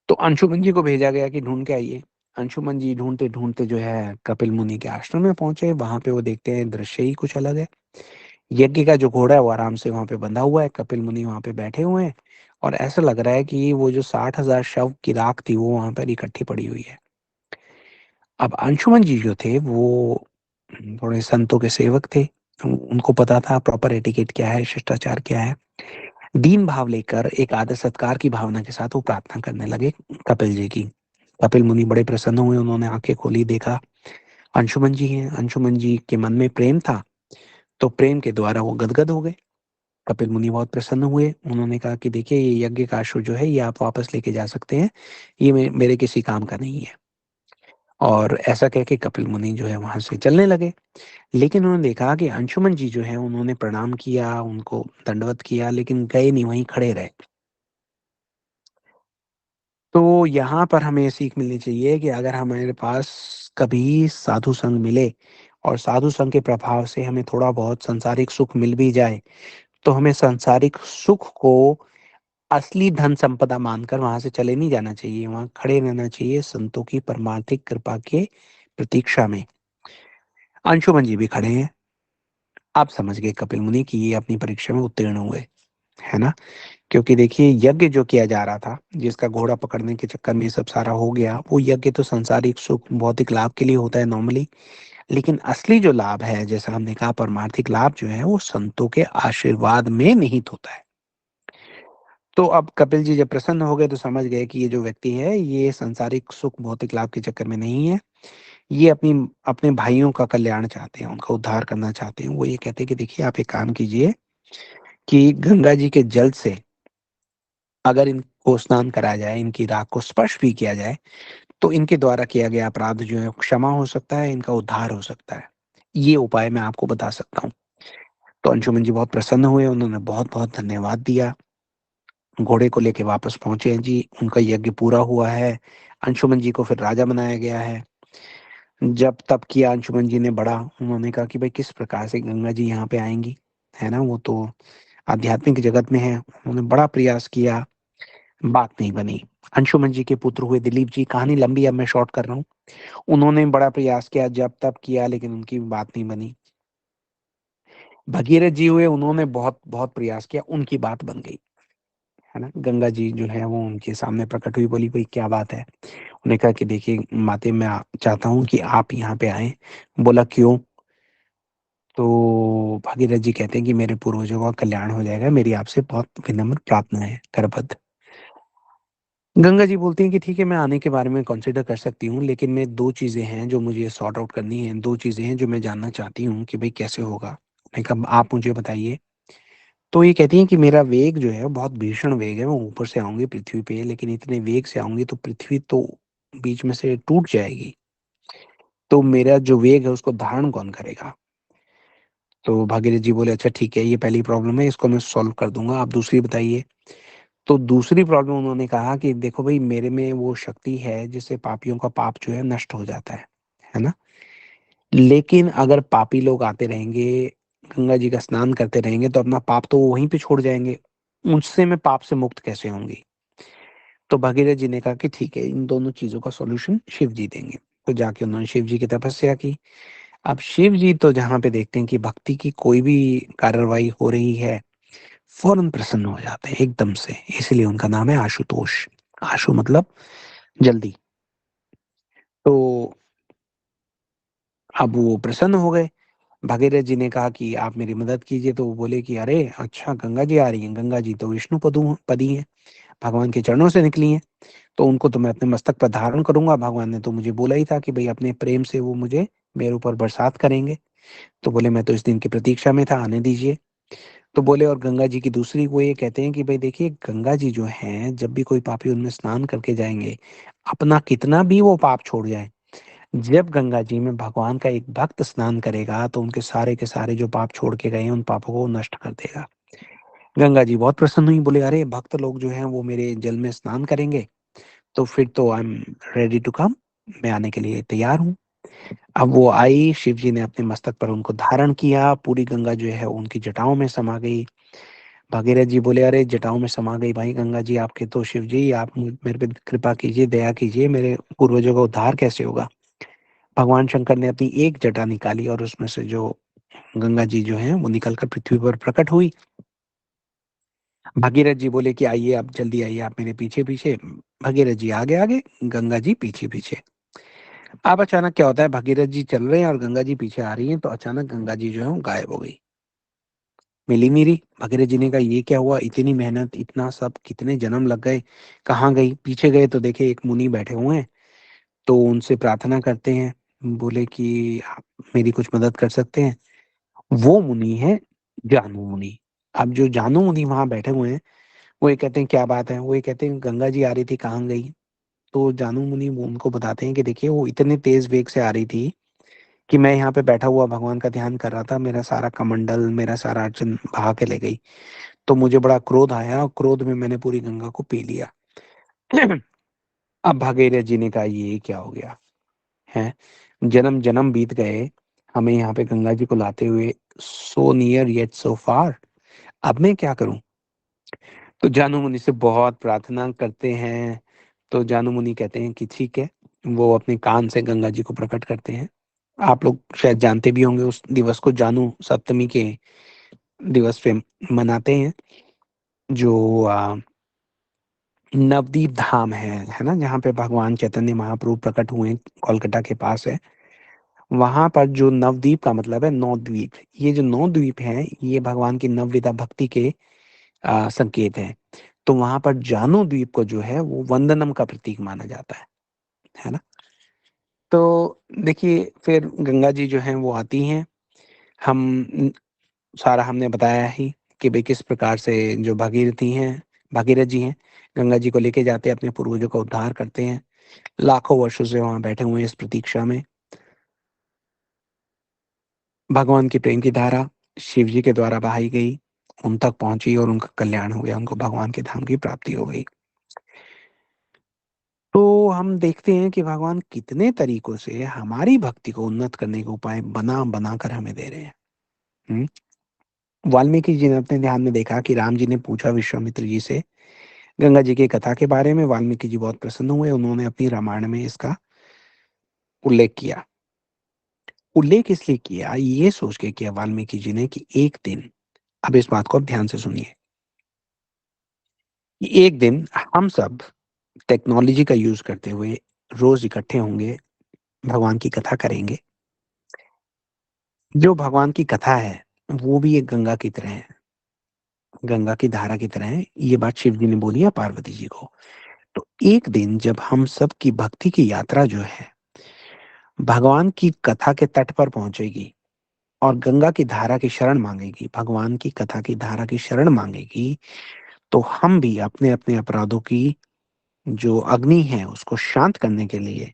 तो अंशुमन जी को भेजा गया कि ढूँढ के आइए। अंशुमन जी ढूँढते-ढूँढते जो है कपिल मुनि के आश्रम में पहुँचे, वहाँ पे वो देखते हैं दृश्य ही कुछ अलग है। यज्ञ का जो घोड़ा है वो आराम से वहाँ पे बंधा हुआ है, कपिल मुनि वहाँ पे बैठे हुए हैं और ऐसा लग रहा है कि वो जो 60,000 शव की राख थी वो वहाँ पर इकट्ठी पड़ी हुई है। अब अंशुमन जी जो थे वो थोड़े संतों के सेवक थे। उनको पता था प्रॉपर एटिकेट क्या है, शिष्टाचार क्या है। दीन भाव लेकर एक आदर सत्कार की भावना के साथ वो प्रार्थना करने लगे कपिल जी की। कपिल मुनि बड़े प्रसन्न हुए, उन्होंने आँखें खोली, देखा अंशुमन जी हैं। अंशुमन जी के मन में प्रेम था, तो प्रेम के द्वारा वो गदगद हो गए। कपिल मुनि बहुत प्रसन्न हुए, उन्होंने कहा कि देखिए ये यज्ञ का अश्व जो है ये आप वापस लेके जा सकते हैं, ये मेरे किसी काम का नहीं है। और ऐसा कह के कपिल मुनि जो है वहाँ से चलने लगे। लेकिन उन्होंने देखा कि अंशुमन जी जो हैं उन्होंने प्रणाम किया, उनको दंडवत किया लेकिन गए नहीं, वहीं खड़े रहे। तो यहाँ पर हमें ये सीख मिलनी चाहिए कि अगर हमारे पास कभी साधु संग मिले और साधु संग के प्रभाव से हमें थोड़ा बहुत सांसारिक सुख मिल भी जाए, तो हमें सांसारिक सुख को असली धन संपदा मानकर वहाँ से चले नहीं जाना चाहिए, वहाँ खड़े रहना चाहिए संतों की परमार्थिक कृपा के प्रतीक्षा में। अंशुमन जी भी खड़े हैं। आप समझ गए कपिल मुनि कि ये अपनी परीक्षा में उत्तीर्ण हुए, है ना? क्योंकि देखिए यज्ञ जो किया जा रहा था, जिसका घोड़ा पकड़ने के चक्कर में ये सब सारा हो गया, वो यज्ञ तो सांसारिक सुख, भौतिक लाभ के लिए होता है नॉर्मली, लेकिन असली जो लाभ है, जैसा हमने कहा पारमार्थिक लाभ जो है, वो संतों के आशीर्वाद में निहित होता है। तो अब कपिल जी जब प्रसन्न हो गए तो समझ गए कि ये जो व्यक्ति है, ये सांसारिक सुख, भौतिक लाभ के चक्कर में नहीं है। ये अपने भाइयों का कल्याण चाहते हैं, उनका उद्धार करना चाहते हैं। वो ये कहते हैं कि देखिए आप एक काम कीजिए कि गंगा जी के जल से अगर इनको स्नान कराया जाए, इनकी राख को स्पर्श भी किया जाए, तो इनके द्वारा किया गया अपराध जो है क्षमा हो सकता है, इनका उद्धार हो सकता है। ये उपाय मैं आपको बता सकता हूँ। तो अंशुमन जी बहुत प्रसन्न हुए, उन्होंने बहुत-बहुत धन्यवाद दिया। घोड़े को लेके वापस पहुँचे हैं जी, उनका यज्ञ पूरा हुआ है। अंशुमन जी को फिर राजा बनाया गया है। जब तप किया अंशुमन जी ने बड़ा, उन्होंने कहा कि भाई किस प्रकार से गंगा जी यहाँ पे आएँगी, है ना? वो तो आध्यात्मिक जगत में है। उन्होंने बड़ा प्रयास किया, बात नहीं बनी। अंशुमन जी के पुत्र हुए दिलीप जी, कहानी लंबी है, अब मैं शॉर्ट कर रहा हूँ। उन्होंने बड़ा प्रयास किया, जप तप किया लेकिन उनकी भी बात नहीं बनी। भगीरथ जी हुए, उन्होंने बहुत बहुत प्रयास किया, उनकी बात बन गई, है ना? गंगा जी जो है वो उनके सामने प्रकट हुई, बोली भई क्या बात है? उन्होंने कहा कि देखिए माते मैं चाहता हूँ कि आप यहाँ पे आएँ। बोला क्यों? तो भागीरथ जी कहते हैं कि मेरे पूर्वजों का कल्याण हो जाएगा, मेरी आपसे बहुत विनम्र प्रार्थना है, करबद्ध। गंगा जी बोलती हैं कि ठीक है, मैं आने के बारे में कंसिडर कर सकती हूँ, लेकिन मैं 2 चीज़ें हैं जो मुझे सॉर्ट आउट करनी है, 2 चीज़ें हैं जो मैं जानना चाहती हूँ कि भई कैसे होगा? मैंने कहा आप मुझे बताइए। तो ये कहती हैं कि मेरा वेग जो है वो बहुत भीषण वेग है, मैं ऊपर से आऊँगी पृथ्वी पे, लेकिन इतने वेग से आऊँगी तो पृथ्वी तो बीच में से टूट जाएगी। तो मेरा जो वेग है उसको धारण कौन करेगा? तो भागीरथ जी बोले अच्छा ठीक है, ये पहली प्रॉब्लम है, इसको मैं सॉल्व कर दूँगा, आप दूसरी बताइए। तो दूसरी प्रॉब्लम उन्होंने कहा कि देखो भई मेरे में वो शक्ति है जिससे पापियों का पाप जो है नष्ट हो जाता है ना? लेकिन अगर पापी लोग आते रहेंगे, गंगा जी का स्नान करते रहेंगे तो अपना पाप तो वो वहीं पे छोड़ जाएँगे। मुझसे मैं पाप से मुक्त कैसे होंगी? तो भगीरथ जी ने कहा कि ठीक है, इन दोनों चीज़ों का सॉल्यूशन शिव जी देंगे। तो जाके उन्होंने शिव जी की तपस्या की। अब शिव जी तो जहाँ पे देखते हैं कि भक्ति की कोई भी कार्रवाई हो रही है, फ़ौरन प्रसन्न हो जाते हैं एकदम से, इसलिए उनका नाम है आशुतोष। आशु मतलब जल्दी। तो अब वो प्रसन्न हो गए। भागीरथ जी ने कहा कि आप मेरी मदद कीजिए, तो वो बोले कि अरे! अच्छा गंगा जी आ रही हैं, गंगा जी तो विष्णु पदी हैं, भगवान के चरणों से निकली हैं, तो उनको तो मैं अपने मस्तक पर धारण करूँगा, भगवान ने तो मुझे बोला ही था कि भई अपने प्रेम से वो मुझे मेरे ऊपर बरसात करेंगे। तो बोले मैं तो इस दिन की प्रतीक्षा में था, आने दीजिए। तो बोले और गंगा जी की दूसरी वो ये कहते हैं कि भई देखिए गंगा जी जो हैं, जब भी कोई पापी उनमें स्नान करके जाएँगे, अपना कितना भी वो पाप छोड़ जाएँ, जब गंगा जी में भगवान का एक भक्त स्नान करेगा, तो उनके सारे के सारे जो पाप छोड़ के गए हैं, उन पापों को वो नष्ट कर देगा। गंगा जी बहुत प्रसन्न हुई, बोले, "अरे! भक्त लोग जो हैं, वो मेरे जल में स्नान करेंगे, तो फिर तो I am ready to come, मैं आने के लिए तैयार हूँ।" अब वो आई, शिव जी ने अपने मस्तक पर उनको धारण किया, पूरी गंगा जो है उनकी जटाओं में समा गई। भागीरथ जी बोले, "अरे! जटाओं में समा गई भाई गंगा जी आपके तो शिव जी, आप मुझ मेरे पे कृपा कीजिए, दया कीजिए, मेरे पूर्वजों का उद्धार कैसे होगा?" भगवान शंकर ने अपनी एक जटा निकाली और उसमें से जो गंगा जी जो हैं, वो निकल कर पृथ्वी पर प्रकट हुई। भागीरथ जी बोले कि आइए आप जल्दी आइए, आप मेरे पीछे-पीछे। भागीरथ जी आगे-आगे, गंगा जी पीछे-पीछे। अब अचानक क्या होता है, भागीरथ जी चल रहे हैं और गंगा जी पीछे आ रही हैं, तो अचानक गंगा जी जो है वो गायब हो गई। मिली नहीं रही। भगीरथ जी ने कहा ये क्या हुआ? इतनी मेहनत, इतना सब, कितने जन्म लग गए, कहाँ गई? पीछे गए तो देखे एक मुनि बैठे हुए हैं, तो उनसे प्रार्थना करते हैं। बोले कि आप मेरी कुछ मदद कर सकते हैं? वो मुनि है जानु मुनि। अब जो जानु मुनि वहाँ बैठे हुए हैं, वो ये कहते हैं क्या बात है? वो ये कहते हैं गंगा जी आ रही थी, कहाँ गई? तो जानु मुनि वो उनको बताते हैं कि देखिए वो इतने तेज़ वेग से आ रही थी कि मैं यहाँ पे बैठा हुआ भगवान का ध्यान कर रहा था, मेरा सारा कमंडल, मेरा सारा अर्चन बहा के ले गई। तो मुझे बड़ा क्रोध आया और क्रोध में मैंने पूरी गंगा को पी लिया। अब भागीरथ जी ने कहा ये क्या हो गया? हैं? जन्म-जन्म बीत गए, हमें यहाँ पे गंगा जी को लाते हुए, सो नियर येट सो फार, अब मैं क्या करूँ? तो जानु मुनि से बहुत प्रार्थना करते हैं, तो जानु मुनि कहते हैं कि ठीक है, वो अपने कान से गंगा जी को प्रकट करते हैं। आप लोग शायद जानते भी होंगे उस दिवस को जानु सप्तमी के दिवस पे मनाते हैं, जो नवदीप धाम है ना? जहाँ पे भगवान चैतन्य महाप्रभु प्रकट हुए, कोलकाता के पास है। वहाँ पर जो नवदीप का मतलब है 9 द्वीप। ये जो 9 द्वीप हैं, ये भगवान की नवविधा भक्ति के संकेत हैं। तो वहाँ पर जानु द्वीप को जो है वो वंदनम का प्रतीक माना जाता है ना? तो देखिए फिर गंगा जी जो हैं वो आती हैं। हम उम, सारा हमने बताया ही कि भई किस प्रकार से जो भागीरथ जी हैं, गंगा जी को लेके जाते हैं, अपने पूर्वजों का उद्धार करते हैं। लाखों वर्षों से वहाँ बैठे हुए हैं इस प्रतीक्षा में। भगवान की प्रेम की धारा शिव जी के द्वारा बहाई गई, उन तक पहुँची और उनका कल्याण हो गया, उनको भगवान के धाम की प्राप्ति हो गई। तो हम देखते हैं कि भगवान कितने तरीकों से हमारी भक्ति को उन्नत करने के उपाय बना-बना कर हमें दे रहे हैं। हुँ? वाल्मीकि जी ने अपने ध्यान में देखा कि राम जी ने पूछा विश्वामित्र जी से गंगा जी की कथा के बारे में, वाल्मीकि जी बहुत प्रसन्न हुए, उन्होंने अपनी रामायण में इसका उल्लेख किया। उल्लेख इसलिए किया, ये सोच के किया वाल्मीकि जी ने कि एक दिन, अब इस बात को आप ध्यान से सुनिए, कि एक दिन हम सब टेक्नोलॉजी का यूज़ करते हुए रोज़ इकट्ठे होंगे, भगवान की कथा करेंगे। जो भगवान की कथा है, वो भी एक गंगा की तरह है, गंगा की धारा की तरह है, ये बात शिव जी ने बोली है पार्वती जी को। तो एक दिन जब हम सब की भक्ति की यात्रा जो है, भगवान की कथा के तट पर पहुँचेगी और गंगा की धारा की शरण माँगेगी, भगवान की कथा की धारा की शरण माँगेगी, तो हम भी अपने-अपने अपराधों की जो अग्नि है, उसको शांत करने के लिए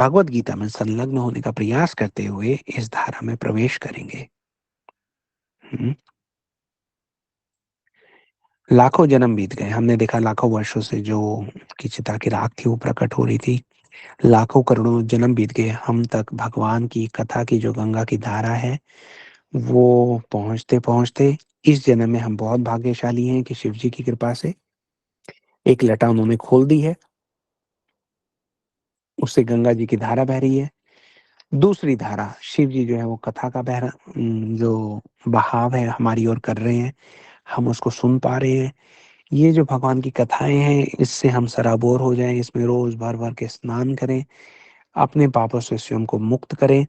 भगवद गीता में संलग्न होने का प्रयास करते हुए इस धारा में प्रवेश करेंगे। हुँ। लाखों जन्म बीत गए, हमने देखा लाखों वर्षों से जो की चिता की राख थी वो प्रकट हो रही थी। लाखों करोड़ों जन्म बीत गए, हम तक भगवान की कथा की जो गंगा की धारा है, वो पहुँचते-पहुँचते इस जन्म में हम बहुत भाग्यशाली हैं कि शिव जी की कृपा से एक लटा उन्होंने खोल दी है, उससे गंगा जी की धारा बह रही है। दूसरी धारा, शिव जी जो है वो कथा का जो बहाव है हमारी ओर कर रहे हैं, हम उसको सुन पा रहे हैं। ये जो भगवान की कथाएँ हैं, इससे हम सराबोर हो जाएँ, इसमें रोज़ भर-भर के स्नान करें, अपने पापों से स्वयं को मुक्त करें।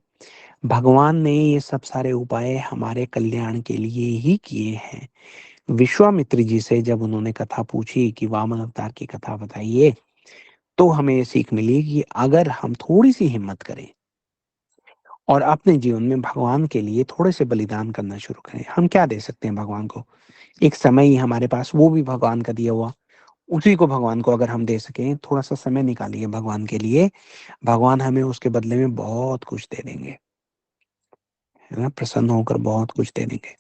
भगवान ने ये सब सारे उपाय हमारे कल्याण के लिए ही किए हैं। विश्वामित्र जी से जब उन्होंने कथा पूछी कि वामन अवतार की कथा बताइए, तो हमें ये सीख मिली कि अगर हम थोड़ी-सी हिम्मत करें और अपने जीवन में भगवान के लिए थोड़े से बलिदान करना शुरू करें, हम क्या दे सकते हैं भगवान को? एक समय ही हमारे पास, वो भी भगवान का दिया हुआ, उसी को भगवान को अगर हम दे सकें, थोड़ा-सा समय निकालिए भगवान के लिए, भगवान हमें उसके बदले में बहुत कुछ दे देंगे, है ना? प्रसन्न होकर बहुत कुछ दे देंगे।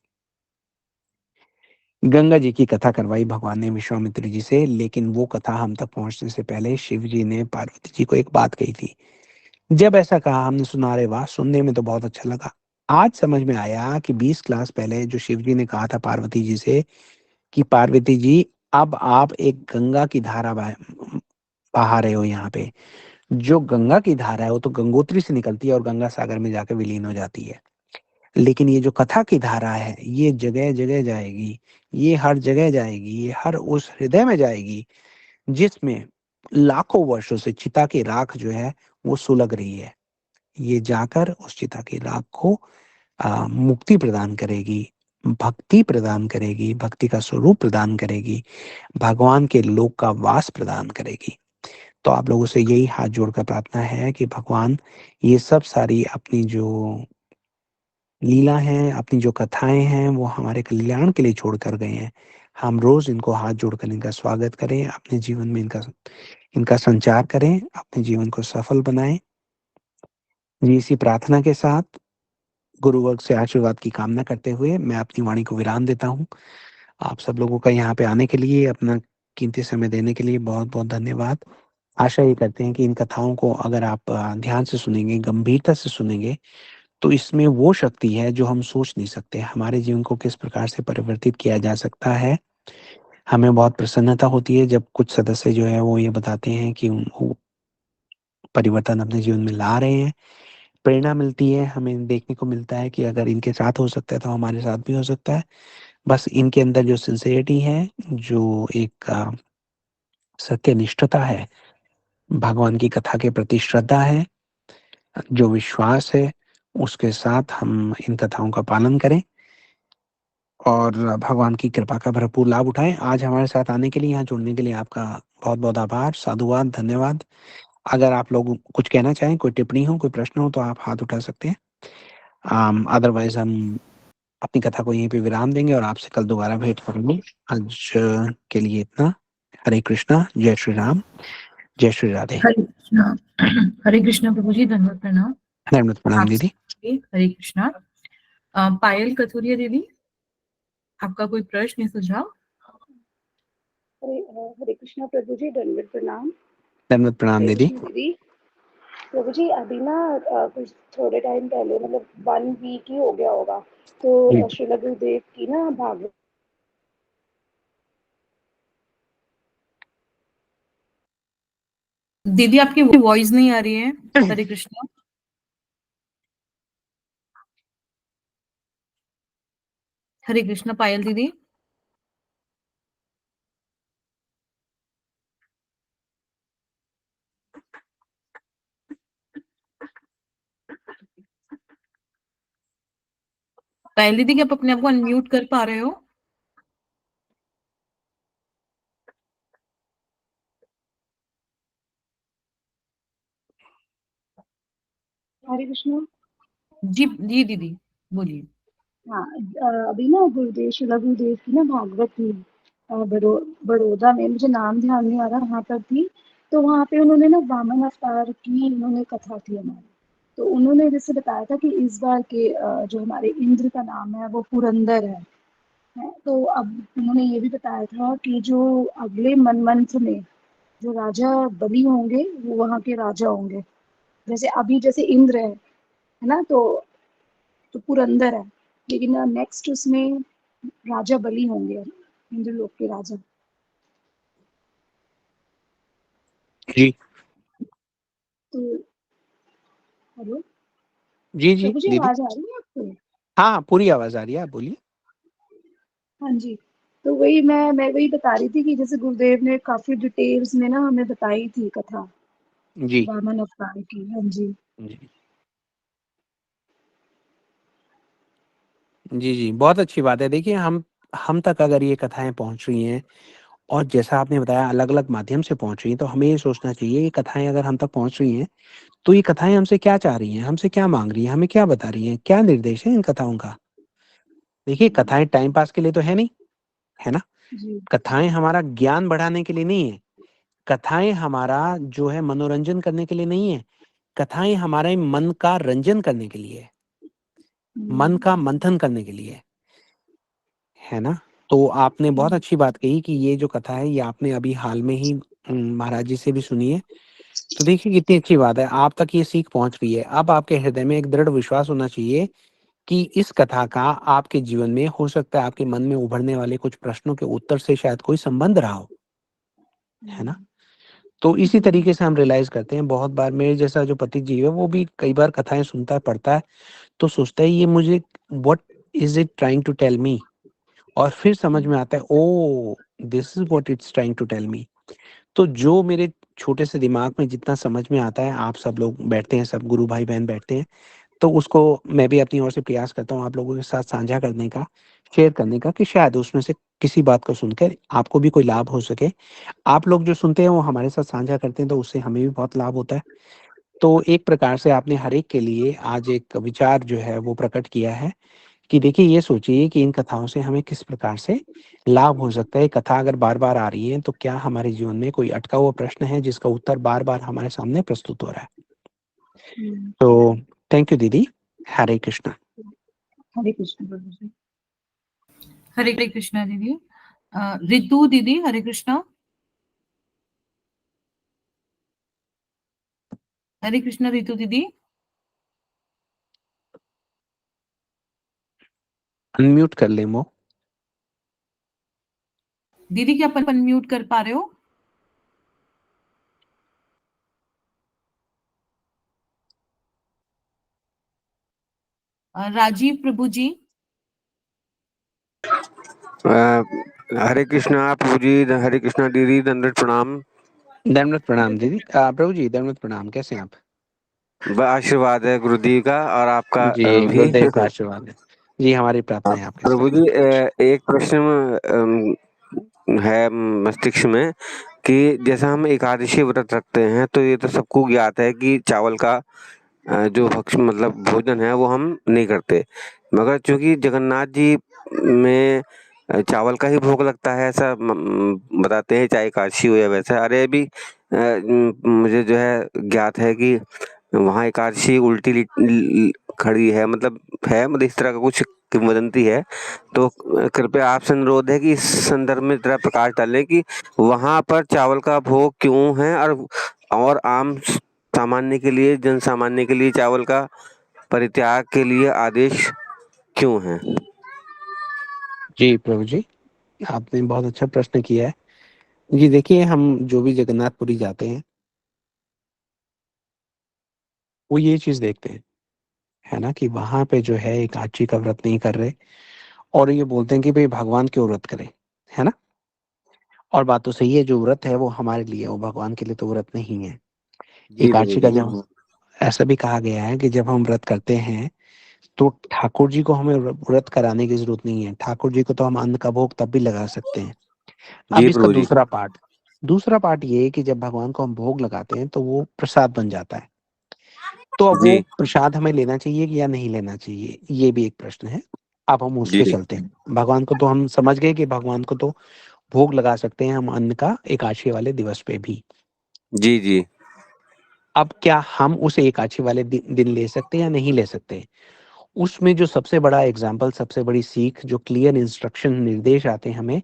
गंगा जी की कथा करवाई भगवान ने विश्वामित्र जी से, लेकिन वो कथा हम तक पहुँचने से पहले शिव जी ने पार्वती जी को एक बात कही थी। जब ऐसा कहा हमने सुना, अरे वाह! सुनने में तो बहुत अच्छा लगा। आज समझ में आया कि 20 क्लास पहले जो शिव जी ने कहा था पार्वती जी से कि पार्वती जी, अब आप एक गंगा की धारा बहा रहे हो यहाँ पे। जो गंगा की धारा है वो तो गंगोत्री से निकलती है और गंगा सागर में जाकर विलीन हो जाती है। लेकिन ये जो कथा की धारा है, ये जगह-जगह जाएगी, ये हर जगह जाएगी, ये हर उस हृदय में जाएगी, जिसमें लाखों वर्षों से चिता की राख जो है, वो सुलग रही है। ये जाकर उस चिता की राख को मुक्ति प्रदान करेगी, भक्ति प्रदान करेगी, भक्ति का स्वरूप प्रदान करेगी, भगवान के लोक का वास प्रदान करेगी। तो आप लोगों से यही हाथ जोड़कर प्रार्थना है कि भगवान ये सब सारी अपनी जो लीला है, अपनी जो कथाएँ हैं, वो हमारे कल्याण के लिए छोड़ कर गए हैं। हम रोज़ इनको हाथ जोड़कर इनका स्वागत करें, अपने जीवन में इनका इनका संचार करें, अपने जीवन को सफल बनाएँ। जी, इसी प्रार्थना के साथ गुरु वर्ग से आशीर्वाद की कामना करते हुए मैं अपनी वाणी को विराम देता हूँ। आप सब लोगों का यहाँ पे आने के लिए, अपना कीमती समय देने के लिए बहुत-बहुत धन्यवाद। आशा ये करते हैं कि इन कथाओं को अगर आप ध्यान से सुनेंगे, गंभीरता से सुनेंगे, तो इसमें वो शक्ति है जो हम सोच नहीं सकते। हमारे जीवन को किस प्रकार से परिवर्तित किया जा सकता है। हमें बहुत प्रसन्नता होती है जब कुछ सदस्य जो है वो ये बताते हैं कि वो परिवर्तन अपने जीवन में ला रहे हैं। प्रेरणा मिलती है, हमें देखने को मिलता है कि अगर इनके साथ हो सकता है तो हमारे साथ भी हो सकता है। बस इनके अंदर जो सिंसियरिटी है, जो एक सत्यनिष्ठता है, भगवान की कथा के प्रति श्रद्धा है, जो विश्वास है, उसके साथ हम इन कथाओं का पालन करें और भगवान की कृपा का भरपूर लाभ उठाएँ। आज हमारे साथ आने के लिए, यहाँ जुड़ने के लिए आपका बहुत-बहुत आभार, साधुवाद, धन्यवाद। अगर आप लोग कुछ कहना चाहें, कोई टिप्पणी हो, कोई प्रश्न हो, तो आप हाथ उठा सकते हैं। अदरवाइज़ हम अपनी कथा को यहीं पे विराम देंगे और आपसे कल दोबारा भेंट करेंगे। आज के लिए इतना। हरे कृष्णा, जय श्री राम, जय श्री राधे। हरे कृष्णा। हरे कृष्णा प्रभु जी, दंडवत प्रणाम। दंडवत प्रणाम आप दीदी। सबके हरे कृष्णा। पायल कथुरिया दीदी, आपका कोई प्रश्न या सुझाव? हरे कृष्णा प्रभु जी, दंडवत प्रणाम। दंडवत प्रणाम हरे दीदी। कृष्ण दीदी। प्रभु जी, अभी ना कुछ थोड़े टाइम पहले, मतलब 1 वीक ही हो गया होगा, तो जी। श्रील गुरुदेव की ना भागवत दीदी आपकी वॉइस नहीं आ रही है। हरे कृष्णा। हरे कृष्णा पायल दीदी। पायल दीदी, क्या आप अपने आप को अनम्यूट कर पा रहे हो? हरे कृष्णा। जी जी दीदी, बोलिए। हाँ, अभी ना गुरुदेव, श्रील गुरुदेव की ना भागवत थी, बड़ौदा में, मुझे नाम ध्यान नहीं आ रहा, वहां पर थी। तो वहां पे उन्होंने ना वामन अवतार की उन्होंने कथा थी हमारी। तो उन्होंने जैसे बताया था कि इस बार के जो हमारे इंद्र का नाम है वो पुरंदर है। तो अब उन्होंने ये भी बताया था कि जो अगले मनमंथ में जो राजा बलि होंगे वो वहां के राजा होंगे। जैसे अभी जैसे इंद्र है ना, तो पुरंदर है, लेकिन नेक्स्ट उसमें राजा बलि होंगे, इंद्र लोक के राजा। जी। तो हेलो। जी जी प्रभु जी दीदी। आवाज आ रही है आपको? हाँ, पूरी आवाज आ रही है, आप बोलिए। हाँ जी। तो वही मैं वही बता रही थी कि जैसे गुरुदेव ने काफी डिटेल्स में ना हमें बताई थी कथा जी वामन अवतार की। हाँ जी। जी जी जी, बहुत अच्छी बात है। देखिए, हम तक अगर ये कथाएं पहुंच रही हैं और जैसा आपने बताया अलग अलग माध्यम से पहुंच रही हैं, तो हमें ये सोचना चाहिए, ये कथाएं अगर हम तक पहुंच रही हैं तो ये कथाएं हमसे क्या चाह रही हैं, हमसे क्या मांग रही हैं, हमें क्या बता रही हैं, क्या निर्देश है इन कथाओं का। देखिए, कथाएं टाइम पास के लिए तो है नहीं, है ना। जी। कथाएं हमारा ज्ञान बढ़ाने के लिए नहीं है। कथाएं हमारा जो है मनोरंजन करने के लिए नहीं है। कथाएं हमारे मन का रंजन करने के लिए है, मन का मंथन करने के लिए है ना। तो आपने बहुत अच्छी बात कही कि ये जो कथा है ये आपने अभी हाल में ही महाराज जी से भी सुनी है। तो देखिए, कितनी अच्छी बात है, आप तक ये सीख पहुंच रही है। अब आपके हृदय में एक दृढ़ विश्वास होना चाहिए कि इस कथा का आपके जीवन में, हो सकता है आपके मन में उभरने वाले कुछ प्रश्नों के उत्तर से शायद कोई संबंध रहा हो, है ना। तो इसी तरीके से हम रियलाइज करते हैं। बहुत बार मेरे जैसा जो पति जी है वो भी कई बार कथाएं सुनता है, पढ़ता है, तो सोचता है ये मुझे what is it trying to tell me, और फिर समझ में आता है oh this is what it's trying to tell me. तो जो मेरे छोटे से दिमाग में जितना समझ में आता है, आप सब लोग बैठते हैं, सब गुरु भाई बहन बैठते हैं, तो उसको मैं भी अपनी ओर से प्रयास करता हूँ आप लोगों के साथ साझा करने का, शेयर करने का, कि शायद उसमें से किसी बात को सुनकर आपको भी कोई लाभ हो सके। आप लोग जो सुनते हैं वो हमारे साथ साझा करते हैं, तो उससे हमें भी बहुत लाभ होता है। तो एक प्रकार से आपने हर एक के लिए आज एक विचार जो है वो प्रकट किया है कि देखिए, ये सोचिए कि इन कथाओं से हमें किस प्रकार से लाभ हो सकता है। कथा अगर बार बार आ रही है तो क्या हमारे जीवन में कोई अटका हुआ प्रश्न है जिसका उत्तर बार बार हमारे सामने प्रस्तुत हो रहा है। तो थैंक यू दीदी। हरे कृष्णा। हरे कृष्ण प्रभु जी। हरे कृष्णा दीदी। रितु दीदी, हरे कृष्णा। हरे कृष्णा रितु दीदी। अनम्यूट कर ले मो। दीदी क्या आप अनम्यूट कर पा रहे हो? राजीव प्रभु जी। हरे कृष्णा प्रभु जी, हरे कृष्णा दीदी, दंडवत प्रणाम। दंडवत प्रणाम दीदी। प्रभु जी दंडवत प्रणाम, कैसे हैं आप? आशीर्वाद है गुरु जी का और आपका जी, भी। गुरुदेव का आशीर्वाद है। जी, हमारी प्रार्थना है आपके प्रभु साथ जी, में। एक प्रश्न है मस्तिष्क में कि जैसा हम एकादशी व्रत रखते हैं तो ये तो सबको ज्ञात है कि चावल का जो भक्ष मतलब भोजन है वो हम नहीं करते, मगर चूंकि जगन्नाथ जी में चावल का ही भोग लगता है ऐसा बताते हैं, चाहे एकादशी हो या वैसा। अरे अभी मुझे जो है ज्ञात है कि वहाँ एकादशी उल्टी खड़ी है, मतलब इस तरह का कुछ किंवदंती है। तो कृपया आपसे अनुरोध है कि इस संदर्भ में जरा प्रकाश डालें कि वहाँ पर चावल का भोग क्यों है, और आम सामान्य के लिए, जन सामान्य के लिए चावल का परित्याग के लिए आदेश क्यों है। जी प्रभु जी, आपने बहुत अच्छा प्रश्न किया है। जी देखिए, हम जो भी जगन्नाथपुरी जाते हैं वो ये चीज देखते हैं, है ना, कि वहां पे जो है एकादशी का व्रत नहीं कर रहे, और ये बोलते हैं कि भाई भगवान क्यों व्रत करे, है ना। और बात तो सही है, जो व्रत है वो हमारे लिए, वो भगवान के लिए तो व्रत नहीं है। जी प्रभु एकादशी का जी। जब ऐसा भी कहा गया है कि जब हम व्रत करते हैं तो ठाकुर जी को हमें व्रत कराने की जरूरत नहीं है। ठाकुर जी को तो हम अन्न का भोग तब भी लगा सकते हैं। अब जी इसका प्रभु जी। दूसरा पार्ट ये है कि जब भगवान को हम भोग लगाते हैं तो वो प्रसाद बन जाता है। तो अब वो जी प्रसाद हमें लेना चाहिए कि या नहीं लेना चाहिए, ये भी एक प्रश्न है। अब हम उस जी पे चलते हैं। भगवान को तो हम समझ गए कि भगवान को तो भोग लगा सकते हैं हम अन्न का एकादशी वाले दिवस पे भी। जी जी अब क्या हम उसे एकादशी वाले दिन ले सकते हैं या नहीं ले सकते? उसमें जो सबसे बड़ा एग्जाम्पल, सबसे बड़ी सीख, जो क्लियर इंस्ट्रक्शन, निर्देश आते हैं हमें,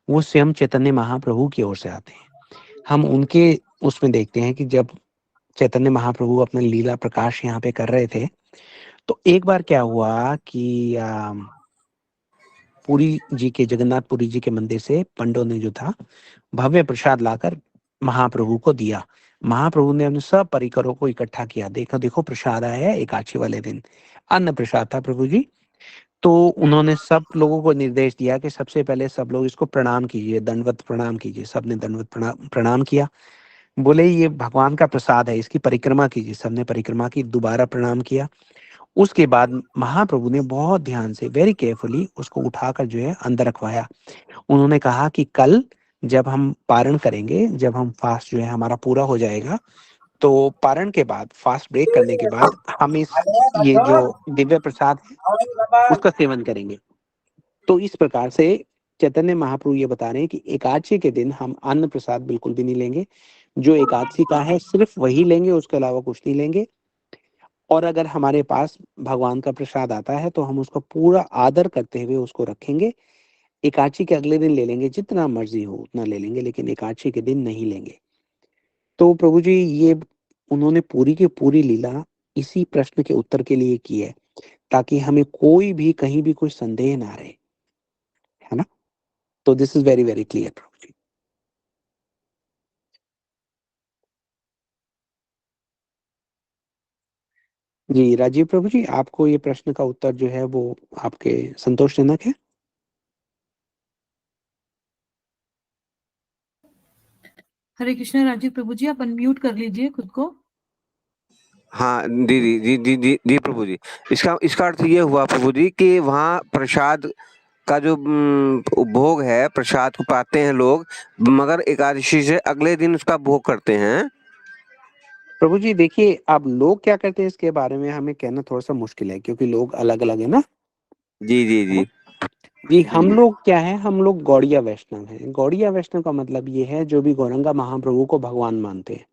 वो स्वयं चैतन्य महाप्रभु की ओर से आते हैं। हम उनके उसमें देखते हैं कि जब चैतन्य महाप्रभु अपना लीला प्रकाश यहाँ पे कर रहे थे, तो एक बार क्या हुआ कि पुरी जी के, जगन्नाथ पुरी जी के मंदिर से पंडों ने जो था भव्य प्रसाद लाकर महाप्रभु को दिया। महाप्रभु ने अपने सब परिकरों को इकट्ठा किया। देखो देखो प्रसाद आया है एकादशी वाले दिन, अन्न प्रसाद था प्रभु जी। तो उन्होंने सब लोगों को निर्देश दिया कि सबसे पहले सब लोग इसको प्रणाम कीजिए, दंडवत प्रणाम कीजिए। सबने दंडवत प्रणाम किया। बोले ये भगवान का प्रसाद है, इसकी परिक्रमा कीजिए। सबने परिक्रमा की, दोबारा प्रणाम किया। उसके बाद महाप्रभु ने बहुत ध्यान से, वेरी केयरफुली उसको उठाकर जो है अंदर रखवाया। उन्होंने कहा कि कल जब हम पारण करेंगे, जब हम फास्ट जो है हमारा पूरा हो जाएगा, तो पारण के बाद, फास्ट ब्रेक करने के बाद हम ये जो दिव्य प्रसाद है उसका सेवन करेंगे। तो इस प्रकार से चैतन्य महाप्रभु ये बता रहे हैं कि एकादशी के दिन हम अन्न प्रसाद बिल्कुल भी नहीं लेंगे। जो एकादशी का है सिर्फ वही लेंगे, उसके अलावा कुछ नहीं लेंगे। और अगर हमारे पास भगवान का प्रसाद आता है तो हम उसका पूरा आदर करते हुए उसको रखेंगे। एकादशी के अगले दिन ले लेंगे, जितना मर्जी हो उतना ले लेंगे, लेकिन एकादशी के दिन नहीं लेंगे। तो प्रभु जी ये उन्होंने पूरी की पूरी लीला इसी प्रश्न के उत्तर के लिए की है, ताकि हमें कोई भी कहीं भी कोई संदेह ना रहे, है ना। तो this is very very clear Prabhu ji. जी राजीव प्रभु जी, आपको ये प्रश्न का उत्तर जो है वो आपके संतोषजनक है? हरे कृष्णा राजीव प्रभु जी, आप अनम्यूट कर लीजिए खुद को। हाँ दीदी जी जी जी जी प्रभु जी, इसका अर्थ ये हुआ प्रभु जी कि वहाँ प्रसाद का जो भोग है, प्रसाद को पाते हैं लोग, मगर एकादशी से अगले दिन उसका भोग करते हैं। प्रभु जी देखिए, अब लोग क्या करते हैं इसके बारे में हमें कहना थोड़ा सा मुश्किल है, क्योंकि लोग अलग अलग है ना। जी जी है ना? जी जी हम लोग क्या है, हम लोग गौड़िया वैष्णव हैं। गौड़िया वैष्णव का मतलब ये है जो भी गौरंगा महाप्रभु को भगवान मानते हैं।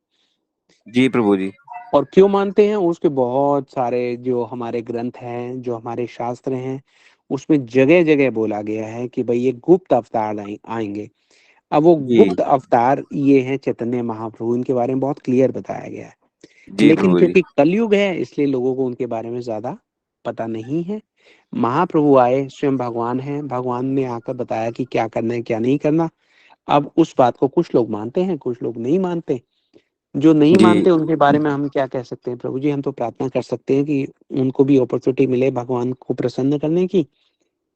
जी प्रभु जी। और क्यों मानते हैं, उसके बहुत सारे जो हमारे ग्रंथ हैं, जो हमारे शास्त्र हैं, उसमें जगह जगह बोला गया है कि भाई ये गुप्त अवतार आएंगे। अब वो जी गुप्त अवतार ये हैं चैतन्य महाप्रभु, इनके बारे में बहुत क्लियर बताया गया है। जी लेकिन प्रभु जी। क्योंकि कलयुग है इसलिए लोगों को उनके बारे में ज्यादा पता नहीं है। महाप्रभु आए, स्वयं भगवान है, भगवान ने आकर बताया कि क्या करना है क्या नहीं करना। अब उस बात को कुछ लोग मानते हैं, कुछ लोग नहीं मानते। जो नहीं जी मानते उनके बारे में हम क्या कह सकते हैं प्रभु जी, हम तो प्रार्थना कर सकते हैं कि उनको भी अपॉर्चुनिटी मिले भगवान को प्रसन्न करने की।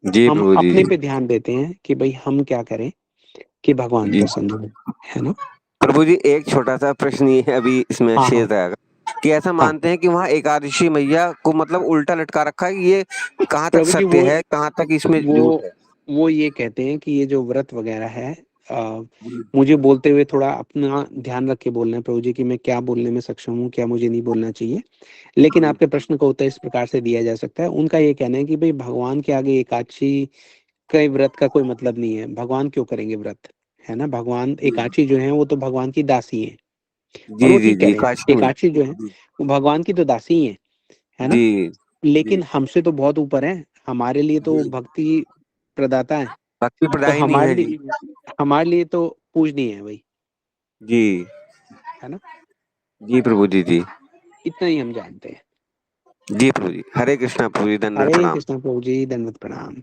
जी हम प्रभु जी। अपने पे ध्यान देते हैं कि भाई हम क्या करें कि भगवान जी प्रसन्न हो, है ना। प्रभु जी, एक छोटा सा प्रश्न ये है अभी इसमें हाँ हाँ शेष रहेगा कि ऐसा हाँ मानते हैं कि वहाँ एकादशी मैया को मतलब उल्टा लटका रखा है, ये कहाँ तक प्रभु जी, सत्य है, कहाँ तक इसमें वो झूठ है? वो ये कहते हैं कि ये जो व्रत वगैरह है, मुझे बोलते हुए थोड़ा अपना ध्यान रख के बोलना है प्रभु जी कि मैं क्या बोलने में सक्षम हूँ, क्या मुझे नहीं बोलना चाहिए। लेकिन आपके प्रश्न का उत्तर इस प्रकार से दिया जा सकता है। उनका ये कहना है कि भाई भगवान के आगे एकादशी के व्रत का कोई मतलब नहीं है। भगवान क्यों करेंगे व्रत, है ना। भगवान एकादशी जो है वो तो भगवान की दासी है। जी और वो जी ठीक कह जी रहे हैं, काशी में। एकादशी जो है वो भगवान की तो दासी ही है ना। जी लेकिन हमसे तो बहुत ऊपर है, हमारे लिए तो भक्ति प्रदाता है। भक्ति तो प्रदायिनी है जी। हमारे लिए तो पूजनीय है भाई, जी है ना। जी प्रभु जी जी। इतना ही हम जानते हैं। जी प्रभु जी, हरे कृष्णा प्रभु जी, दंडवत हरे प्रणाम। कृष्ण प्रभु जी, दंडवत प्रणाम।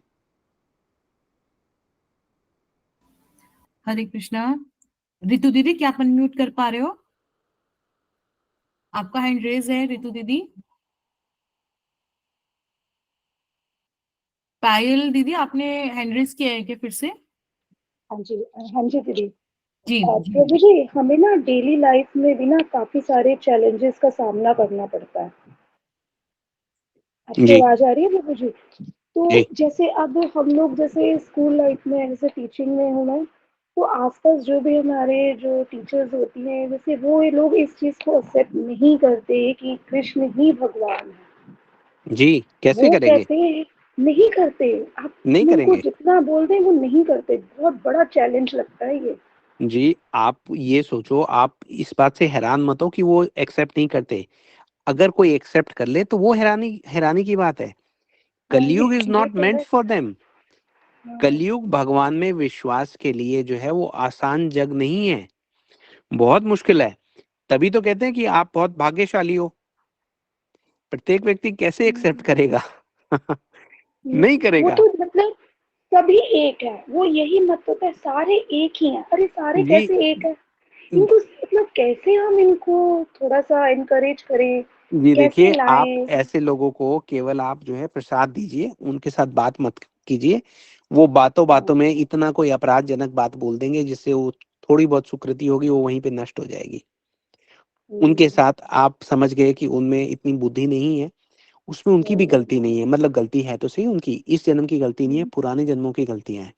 हरे कृष्णा। रितु दीदी, क्या आप अनम्यूट कर पा रहे हो? आपका हैंड रेज है रितु दीदी। पायल दीदी, आपने हैंड रेज किया है क्या फिर से? हाँ जी, हाँ जी दीदी। जी प्रभु जी, हमें ना डेली लाइफ में भी ना काफी सारे चैलेंजेस का सामना करना पड़ता है। आपकी जी आवाज आ रही है प्रभु जी? तो जी जैसे अब हम लोग जैसे स्कूल लाइफ में, जैसे टीचिंग में हूँ मैं, तो आसपास जो भी हमारे जो टीचर्स होती हैं, जैसे वो ये लोग इस चीज को एक्सेप्ट नहीं करते कि कृष्ण ही भगवान है। जी, कैसे वो करेंगे, कहते हैं, नहीं करते। आप नहीं उनको करेंगे। जितना बोल दें वो नहीं करते। बहुत बड़ा चैलेंज लगता है ये। जी आप ये सोचो, आप इस बात से हैरान मत हो कि वो एक्सेप्ट नहीं करते। अगर कोई एक्सेप्ट कर ले तो वो हैरानी हैरानी की बात है। हाँ, कलयुग इज ये नॉट तो मेंट है। For them. हाँ, कलयुग भगवान में विश्वास के लिए जो है वो आसान जग नहीं है, बहुत मुश्किल है। तभी तो कहते हैं कि आप बहुत भाग्यशाली हो। प्रत्येक व्यक्ति कैसे एक्सेप्ट करेगा नहीं वो करेगा। तो मतलब सभी एक है, वो यही मत होता है, सारे एक ही हैं। अरे सारे जी कैसे एक है? इनको मतलब कैसे हम इनको थोड़ा सा एनकरेज करें, जी कैसे देखिए, आप लाएं? ऐसे लोगों को केवल आप जो है प्रसाद दीजिए, उनके साथ बात मत कीजिए। वो बातों-बातों में इतना कोई अपराधजनक बात बोल देंगे जिससे वो थोड़ी बहुत सुकृति होगी वो वहीं पे नष्ट हो जाएगी। उनके साथ आप समझ गए कि उनमें इतनी बुद्धि नहीं है, उसमें उनकी भी गलती नहीं है, मतलब गलती है तो सही उनकी, इस जन्म की गलती नहीं है, पुराने जन्मों की गलतियाँ हैं।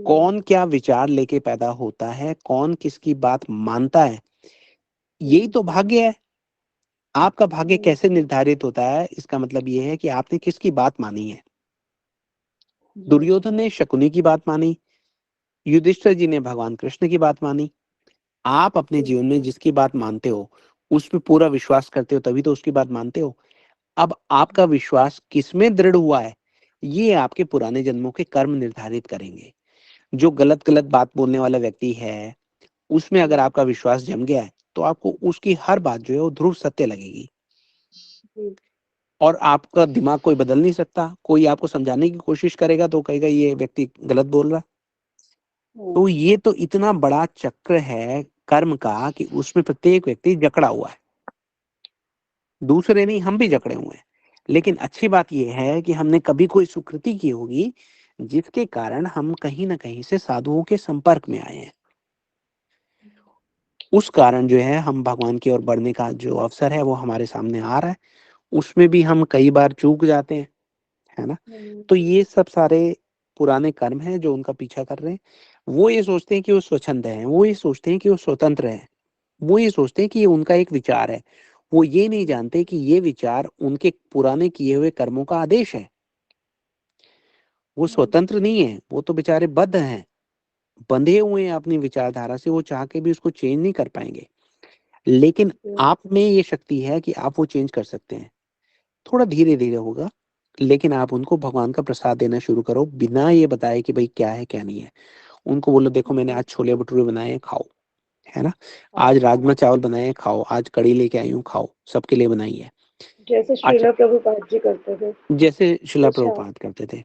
कौन क्या विचार लेके पैदा होता है, कौन किसकी बात मानता है, यही तो भाग्य है। आपका भाग्य कैसे निर्धारित होता है, इसका मतलब ये है कि आपने किसकी बात मानी है। दुर्योधन ने शकुनी की बात मानी, युधिष्ठिर जी ने भगवान कृष्ण की बात मानी। आप अपने जीवन में जिसकी बात मानते हो, उस पे पूरा विश्वास करते हो तभी तो उसकी बात मानते हो। अब आपका विश्वास किसमें दृढ़ हुआ है, ये आपके पुराने जन्मों के कर्म निर्धारित करेंगे। जो गलत-गलत बात बोलने वाला व्यक्ति है, उसमें अगर आपका विश्वास जम गया है, तो आपको उसकी हर बात जो है वो ध्रुव सत्य लगेगी। और आपका दिमाग कोई बदल नहीं सकता। कोई आपको समझाने की कोशिश करेगा तो कहेगा ये व्यक्ति गलत बोल रहा है। तो ये तो इतना बड़ा चक्र है कर्म का कि उसमें प्रत्येक व्यक्ति जकड़ा हुआ है। दूसरे नहीं, हम भी जकड़े हुए हैं। लेकिन अच्छी बात ये है कि हमने कभी कोई सुकृति की होगी जिसके कारण हम कहीं न कहीं से साधुओं के संपर्क में आए हैं। उस कारण जो है हम भगवान की ओर बढ़ने का जो अवसर है वो हमारे सामने आ रहा है। उसमें भी हम कई बार चूक जाते हैं, है ना? तो ये सब सारे पुराने कर्म हैं जो उनका पीछा कर रहे हैं। वो ये सोचते हैं कि वो स्वच्छंद हैं, वो ये सोचते हैं कि वो स्वतंत्र हैं, वो ये सोचते हैं कि ये उनका एक विचार है। वो ये नहीं जानते कि ये विचार उनके पुराने किए हुए कर्मों का आदेश है। वो स्वतंत्र नहीं है, वो तो बेचारे बद्ध हैं, बंधे हुए हैं अपनी विचारधारा से, वो चाह के भी उसको चेंज नहीं कर पाएँगे। लेकिन आप में ये शक्ति है कि आप वो चेंज कर सकते हैं। थोड़ा धीरे-धीरे होगा, लेकिन आप उनको भगवान का प्रसाद देना शुरू करो, बिना ये बताए कि भई क्या है, क्या नहीं है। उनको बोलो देखो मैंने आज छोले-भटूरे बनाए हैं, खाओ, है ना? आज राजमा चावल बनाए हैं, खाओ, आज कढ़ी लेके आई हूँ, खाओ, सबके लिए बनाई है। जैसे अच्छा, श्रीला प्रभुपाद जी करते थे। जैसे शिला अच्छा। प्रभुपाद करते थे।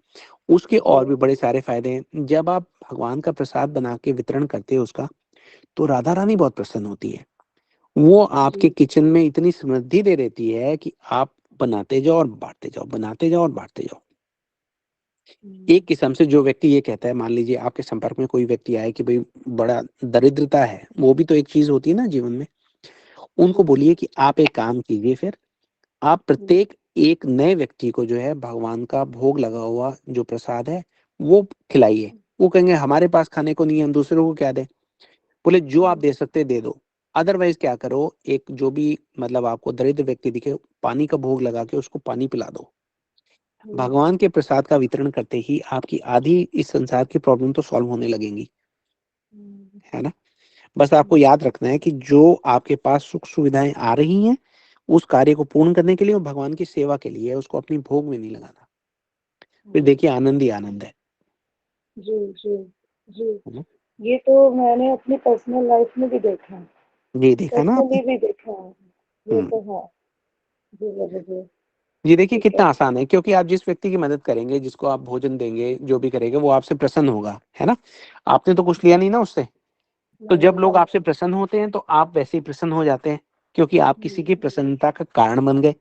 उसके और भी बड़े सारे फ़ायदे हैं। जब आप भगवान का प्रसाद बना के वितरण करते हो उसका, तो राधा रानी बहुत प्रसन्न होती है। वो आपके किचन में इतनी समृद्धि दे देती है कि आप बनाते जाओ और बाँटते जाओ, बनाते जाओ और बाँटते जाओ। एक किस्म से जो व्यक्ति ये कहता है, मान लीजिए आपके संपर्क में कोई व्यक्ति आए कि भई बड़ा दरिद्रता है, वो भी तो एक चीज़ होती है ना जीवन में। उनको बोलिए कि आप एक काम कीजिए फिर, आप प्रत्येक एक नए व्यक्ति को जो है भगवान का भोग लगा हुआ जो प्रसाद है, वो खिलाइए। वो कहेंगे हमारे पास खाने को नहीं है, हम दूसरों को क्या दें? बोले जो आप दे सकते हैं दे दो। अदरवाइज़ क्या करो, एक जो भी मतलब आपको दरिद्र व्यक्ति दिखे, पानी का भोग लगा के उसको पानी पिला दो। भगवान के प्रसाद का वितरण करते ही आपकी आधी इस संसार की प्रॉब्लम तो सॉल्व होने लगेंगी, है ना? बस आपको याद रखना है कि जो आपके पास सुख-सुविधाएँ आ रही हैं, उस कार्य को पूर्ण करने के लिए और भगवान की सेवा के लिए है, उसको अपनी भोग में नहीं लगाना। फिर देखिए आनंद ही आनंद है। जी, जी, जी। है ना? ये तो मैंने अपनी पर्सनल लाइफ में भी देखा है, जी, देखा ना आपने? पर्सनली भी देखा है। ये हुँ। तो है। जी, जी, जी। जी, देखिए ठीक कितना है। आसान है क्योंकि आप जिस व्यक्ति की मदद करेंगे, जिसको आप भोजन देंगे, जो भी करेंगे वो आपसे प्रसन्न होगा, है ना? आपने तो कुछ लिया नहीं ना उससे। तो जब लोग नहीं। आपसे प्रसन्न होते हैं, तो आप वैसे ही प्रसन्न हो जाते हैं, क्योंकि आप किसी की प्रसन्नता का कारण बन गए।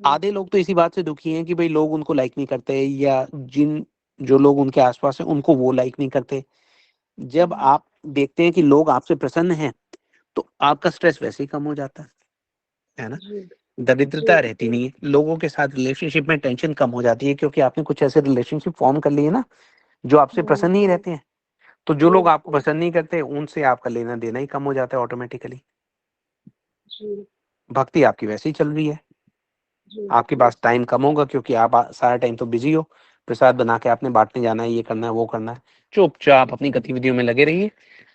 आधे लोग तो इसी बात से दुखी हैं कि भई लोग उनको लाइक नहीं करते या जो लोग उनके आस-पास हैं, उनको वो लाइक नहीं करते। जब आप देखते हैं कि लोग आपसे प्रसन्न हैं, तो आपका स्ट्रेस वैसे ही कम हो जाता है ना? जी, दरिद्रता जी, रहती नहीं है। लोगों के साथ रिलेशनशिप में टेंशन कम हो जाती है क्योंकि आपने कुछ ऐसे रिलेशनशिप फॉर्म कर लिए ना, जो आपसे प्रसन्न ही रहते हैं। तो जो लोग आपको पसंद नहीं करते, उनसे आपका लेना-देना ही कम हो जाता है ऑटोमैटिकली। जी, भक्ति आपकी वैसे ही चल रही है। जी, आपके पास टाइम कम होगा क्योंकि आप सारा टाइम तो बिज़ी हो। प्रसाद बना के आपने बाँटने जाना है, ये करना है, वो करना है। चुपचाप अपनी गतिविधियों में लगे रहिए।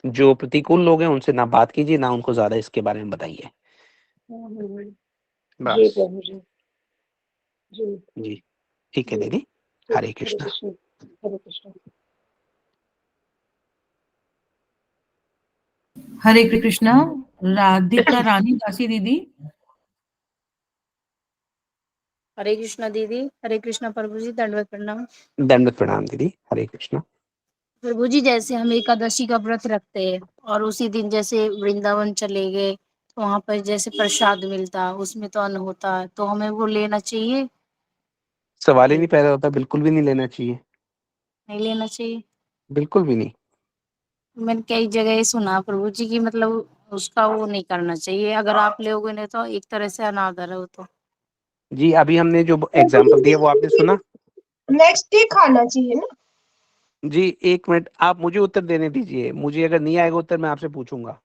जो प्रतिकूल लोग हैं, उनसे ना बात कीजिए, ना उनको ज़्यादा इसके बारे में बताइए। जी बस। प्रभु जी। जी, जी, ठीक है जी। दीदी। ठीक, हरे हरे कृष्णा। कृष्ण, हरे कृष्ण। हरे कृष्णा। राधिका रानी दासी दीदी। हरे कृष्णा दीदी, हरे कृष्णा प्रभु जी, दंडवत प्रणाम। दंडवत प्रणाम दीदी। हरे कृष्णा। प्रभु जी जैसे हम एकादशी का व्रत रखते हैं और उसी दिन जैसे वृंदावन चले गए तो वहां पर जैसे प्रसाद मिलता, उसमें तो अन्न होता, तो हमें वो लेना चाहिए? सवाल ही नहीं पैदा होता, बिल्कुल भी नहीं लेना चाहिए, नहीं लेना चाहिए? बिल्कुल भी नहीं। मैंने कई जगह ये सुना प्रभु जी की मतलब उसका वो नहीं करना चाहिए, अगर आप लोगों ने तो एक तरह से अनादर है वो तो। जी, अभी हमने जो एग्जाम्पल दिया वो आपने सुना? नेक्स्ट डे खाना चाहिए ना? जी, 1 मिनट, आप मुझे उत्तर देने दीजिए, मुझे अगर नहीं आएगा उत्तर मैं आपसे पूछूंगा।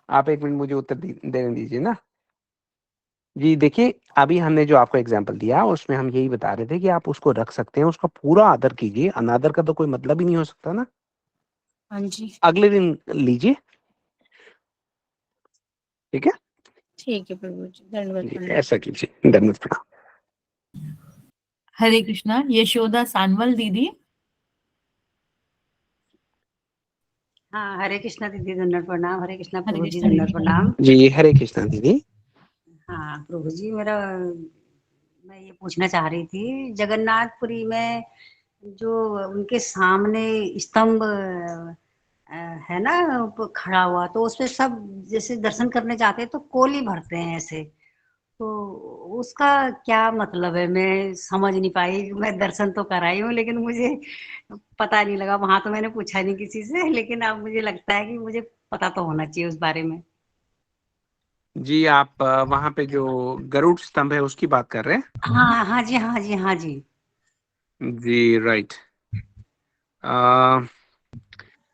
आप 1 मिनट मुझे उत्तर देने दीजिए ना। जी देखिए, अभी हमने जो आपको एग्जाम्पल दिया उसमें हम यही बता रहे थे कि आप उसको रख सकते हैं, उसका पूरा आदर कीजिए, अनादर का तो कोई मतलब ही नहीं हो सकता ना। हाँ जी, अगले दिन लीजिए, ठीक है? ठीक है प्रभु जी, धन्यवाद जी, प्रणाम। ऐसा कीजिए, धन्यवाद प्रणाम। हरे कृष्णा। यशोदा सानवल दीदी। हाँ, हरे कृष्णा दीदी, दंडवत प्रणाम। हरे कृष्णा हरे प्रभु जी, कृष्णा दंडवत दीदी। प्रणाम। जी, हरे कृष्णा दीदी। हाँ प्रभु जी, मैं ये पूछना चाह रही थी, जगन्नाथपुरी में जो उनके सामने स्तंभ है ना, खड़ा हुआ, तो उसपे सब जैसे दर्शन करने जाते हैं तो कोली भरते हैं ऐसे, तो उसका क्या मतलब है? मैं समझ नहीं पाई। मैं दर्शन तो कराई हूँ लेकिन मुझे पता नहीं लगा, वहां तो मैंने पूछा नहीं किसी से, लेकिन अब मुझे लगता है कि मुझे पता तो होना चाहिए उस बारे में। जी, आप वहां पे जो गरुड़ स्तंभ है उसकी बात कर रहे हैं? हाँ हाँ जी, हाँ जी, हाँ जी। जी, राइट।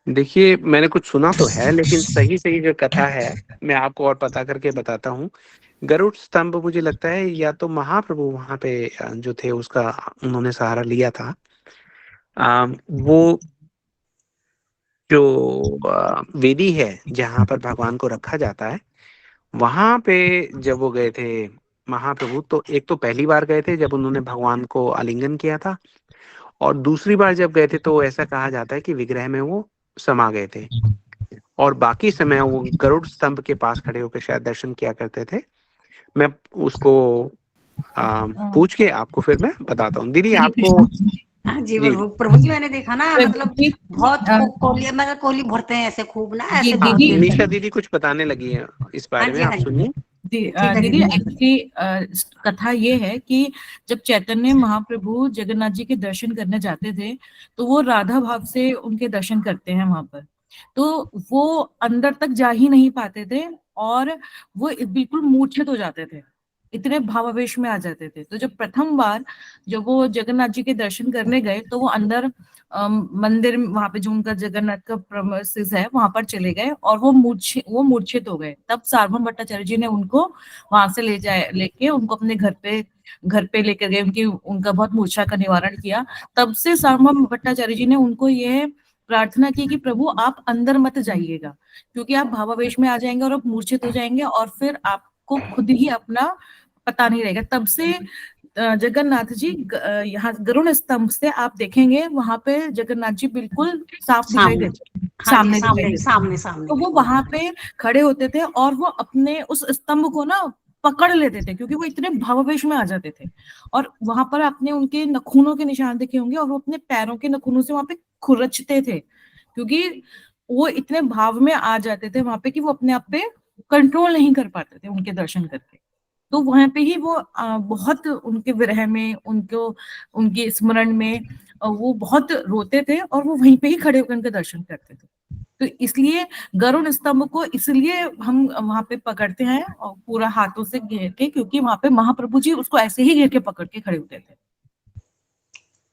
देखिए, मैंने कुछ सुना तो है, लेकिन सही सही जो कथा है मैं आपको और पता करके बताता हूँ। गरुड़ स्तंभ मुझे लगता है या तो महाप्रभु वहां पे जो थे उसका उन्होंने सहारा लिया था। वो जो वेदी है जहाँ पर भगवान को रखा जाता है, वहां पे जब वो गए थे महाप्रभु, तो एक तो पहली बार गए थे जब उन्होंने भगवान को आलिंगन किया था, और दूसरी बार जब गए थे तो ऐसा कहा जाता है कि विग्रह में वो समा गए थे, और बाकी समय वो गरुड़ स्तंभ के पास खड़े होकर शायद दर्शन किया करते थे। मैं उसको पूछ के आपको फिर मैं बताता हूँ। दीदी हरे आपको। कृष्णा। हाँ जी जी, प्रभु प्रभु जी, मैंने देखा ना, मतलब दीदी, बहुत अ, कोली, मतलब कोली भरते हैं ऐसे खूब ना, जी ऐसे हाँ, बहुत दीदी, देर निशा तक। दीदी कुछ बताने लगी है इस हाँ बारे में, जी, आप हाँ जी, सुनिए। ठीक है दीदी दीदी। एक्चुअली कथा ये है कि जब चैतन्य महाप्रभु जगन्नाथ जी के दर्शन करने जाते थे तो वो राधा भाव से उनके दर्शन करते हैं वहां पर, तो वो अंदर तक जा ही नहीं पाते थे और वो बिल्कुल मूर्छित हो जाते थे, इतने भावावेश में आ जाते थे। तो जब प्रथम बार जब वो जगन्नाथ जी के दर्शन करने गए तो वो अंदर मंदिर वहां पे जो उनका जगन्नाथ का प्रमिसेस है वहां पर चले गए और वो मूर्छित हो गए। तब सार्वभौम भट्टाचार्य जी ने उनको वहां से लेके उनको अपने घर पे लेकर गए, उनकी उनका बहुत मूर्छा का निवारण किया। तब से सार्वभौम भट्टाचार्य जी ने उनको ये प्रार्थना की कि प्रभु आप अंदर मत जाइएगा, क्योंकि आप भावावेश में आ जाएंगे और आप मूर्छित हो जाएंगे और फिर आपको खुद ही अपना पता नहीं रहेगा। तब से जगन्नाथ जी यहाँ गरुड़ स्तंभ से आप देखेंगे वहां पे जगन्नाथ जी बिल्कुल साफ दिखाई सामने, देते, हाँ जी, सामने दिखाई सामने देते। सामने सामने तो वो बिल्कुल। वहां पे खड़े होते थे और वो अपने उस स्तंभ को ना पकड़ लेते थे, क्योंकि वो इतने भावावेश में आ जाते थे। और वहां पर आपने उनके नखूनों के निशान देखे होंगे और वो अपने पैरों के नखूनों से वहां पे खुरचते थे, क्योंकि वो इतने भाव में आ जाते थे वहां पे कि वो अपने आप पे कंट्रोल नहीं कर पाते थे उनके दर्शन करके। तो वहां पे ही वो बहुत उनके विरह में उनको उनके स्मरण में वो बहुत रोते थे और वो वहीं पे ही खड़े होकर उनके दर्शन करते थे। तो इसलिए गरुड़ स्तंभ को इसलिए हम वहां पे पकड़ते हैं और पूरा हाथों से घेर के, क्योंकि वहां पे महाप्रभु जी उसको ऐसे ही घेर के पकड़ के खड़े होते थे।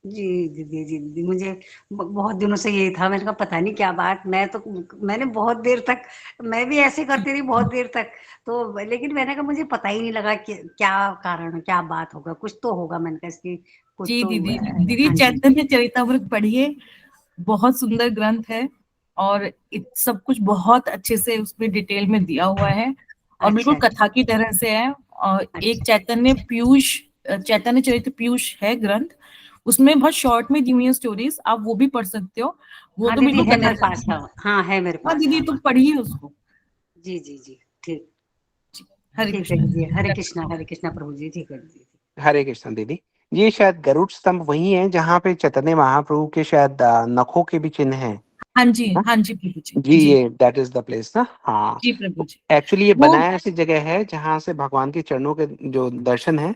जी दीदी, जी दीदी, मुझे बहुत दिनों से यही था। मैंने कहा पता नहीं क्या बात, मैंने बहुत देर तक, मैं भी ऐसे करती रही बहुत देर तक, तो लेकिन मैंने कहा मुझे पता ही नहीं लगा कि क्या कारण है, क्या बात होगा, कुछ तो होगा। मैंने कहा इसकी कुछ जी तो दीदी, दीदी हाँ जी। चैतन्य चरितमृत पढ़िए, बहुत सुंदर ग्रंथ है और सब कुछ बहुत अच्छे से उसमें डिटेल में दिया हुआ है और बिल्कुल अच्छा कथा की तरह से है। और एक अच्छा चैतन्य चरित्र पीयूष है ग्रंथ, उसमें बहुत शॉर्ट में दी हुई है स्टोरीज, आप वो भी पढ़ सकते हो। वो हाँ तो दीदी, बिल्कुल है कथा मेरे पास, जैसी हाँ है। हाँ, है मेरे हाँ पास, दीदी, हाँ। तुम पढ़िए उसको। जी जी जी, ठीक। हरे ठीक है कृष्ण। दीदी, हरे कृष्णा प्रभु जी, ठीक है दीदी। हरे कृष्ण दीदी। ये शायद गरुड़ स्तंभ वही है जहाँ पे चैतन्य महाप्रभु के शायद नखों के भी चिन्ह हैं। हाँ जी, हाँ? हाँ जी प्रभु जी, जी, जी, ये दैट इज़ द प्लेस ना? हाँ। जी प्रभु जी। एक्चुअली ये वो बनाया ऐसी जगह है जहाँ से भगवान के चरणों के जो दर्शन हैं,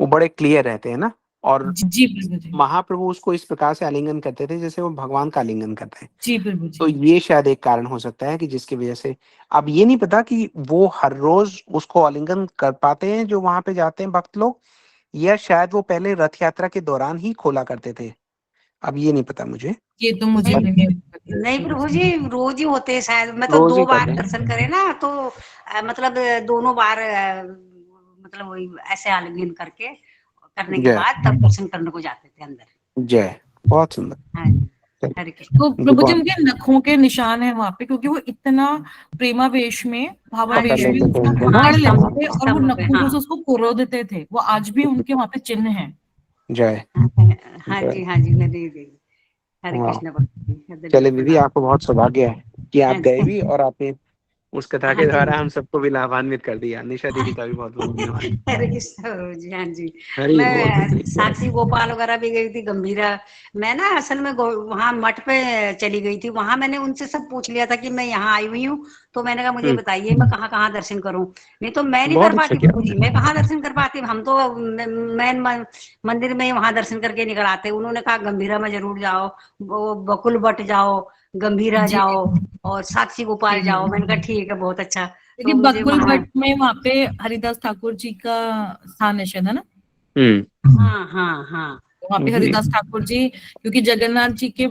वो बड़े क्लियर रहते हैं ना? और जी प्रभु जी, महाप्रभु उसको इस प्रकार से आलिंगन करते थे जैसे वो भगवान का आलिंगन करते हैं। जी प्रभु तो जी। ये शायद एक कारण हो सकता है कि जिसकी वजह से अब ये नहीं पता कि वो हर रोज़ उसको आलिंगन कर पाते हैं जो वहाँ पे जाते हैं भक्त लोग, या शायद वो पहले रथ यात्रा के दौरान ही खोला करते थे। अब ये नहीं पता मुझे। ये तो मुझे पर भी नहीं पता नहीं प्रभु प्रभु जी। जी, रोज ही होते हैं शायद। मैं तो रोज़ ही 2 बार करते हैं। दर्शन करे ना, तो मतलब दोनों बार मतलब वही ऐसे आलिंगन करके करने के जय, बाद तब दर्शन करने को जाते थे अंदर। जय। बहुत सुंदर। हाँ जी, चलिए, हरे कृष्ण। तो जी प्रभु जी बहुत उनके नखों के निशान हैं वहां पे, क्योंकि वो इतना प्रेमावेश में, हाँ पकड़ भावावेश जी, में लेते थे उसको उनको ना। पकड़ स्तंभ लेते थे और वो स्तंभ पे, नखूंठों हाँ। से उसको कुरेदते थे। वो आज भी उनके वहां पे चिन्ह हैं। जय, हाँ जय। जी, हाँ जी, मैंने देखी। हरे हाँ, कृष्ण प्रभु जी, चलिए दंडवत दीदी प्रणाम। आपको बहुत सौभाग्य है कि आप हाँ गए जी, भी और आपने उस कथा हाँ के जी। द्वारा हम सबको भी लाभान्वित कर दिया। निशा दीदी का भी बहुत-बहुत धन्यवाद। हरे कृष्ण प्रभु जी, हाँ जी। हरि बोल, मैं हरि बोल। साक्षी गोपाल वगैरह भी गई थी, गंभीरा। मैं ना असल में वहां मठ पे चली गई थी। वहां मैंने उनसे सब पूछ लिया था कि मैं यहाँ आई हुई हूँ, तो मैंने कहा मुझे हुँ, बताइए मैं कहाँ कहाँ दर्शन करूँ। नहीं तो मैं नहीं कर बहुत अच्छा पाती किया प्रभु जी, आपने। मैं कहाँ दर्शन कर पाती। हम तो मेन मंदिर में वहां दर्शन करके निकल आते। उन्होंने कहा गंभीरा में जरूर जाओ, वो बकुल बट जाओ, गंभीरा जी जाओ और साक्षी गोपाल जी। जाओ। मैंने कहा ठीक है, बहुत अच्छा। क्योंकि तो मुझे बकुल वहां, भट्ट में वहां पे हरिदास ठाकुर जी का स्थान है शायद, है ना? हुँ, हाँ हाँ हाँ। वहां पे जी। हरिदास ठाकुर जी, क्योंकि जगन्नाथ जी के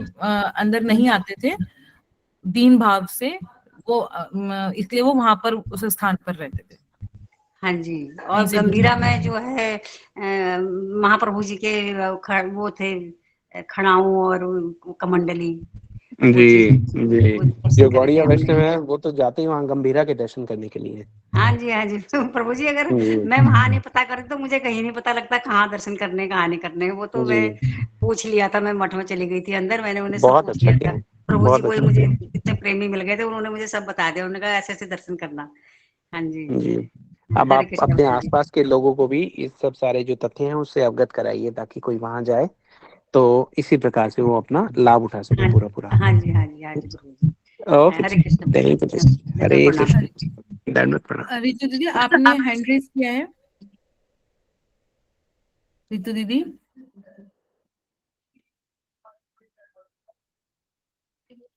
अंदर नहीं आते थे दीन भाव से, वो इसलिए वो वहां पर उस स्थान पर रहते थे, हाँ जी। वहीं और से गुजरे। गंभीरा में जो है महाप्रभु जी के वो थे, खड़ाऊ और कमंडली, वो चीज, जी, जी। वो दर्शन जो करे थे गौड़िया हमने। वैष्णव है वो तो जाते ही वहाँ गंभीरा के दर्शन करने के लिए। हाँ जी, हाँ जी। तो प्रभु जी, अगर जी, मैं वहां नहीं पता करती तो मुझे कहीं नहीं पता लगता कहाँ दर्शन करने, कहाँ नहीं करने। वो तो जी। मैं पूछ लिया था। मैं मठ में चली गई थी अंदर, मैंने उन्हें सब बहुत पूछ अच्छा लिया किया था। है, प्रभु जी बहुत को अच्छा मुझे किया है। कितने प्रेमी मिल गए थे, उन्होंने मुझे सब बता दिया। उन्होंने कहा ऐसे ऐसे दर्शन करना। हाँ जी। जी। अब हरे आप कृष्ण अपने प्रभु जी। आस-पास के लोगों को भी इस सब सारे जो तथ्य हैं उससे अवगत कराइए ताकि कोई वहाँ जाए, तो इसी प्रकार से वो अपना लाभ उठा सके हाँ पूरा-पूरा। हाँ जी, हाँ जी, हाँ जी प्रभु जी। ओके हरे जी, कृष्ण प्रभु थैंक जी, यू। दंडवत हरे प्रणाम। कृष्ण, दंडवत प्रणाम। रितु दीदी आपने हैंड रेज किया है? रितु दीदी,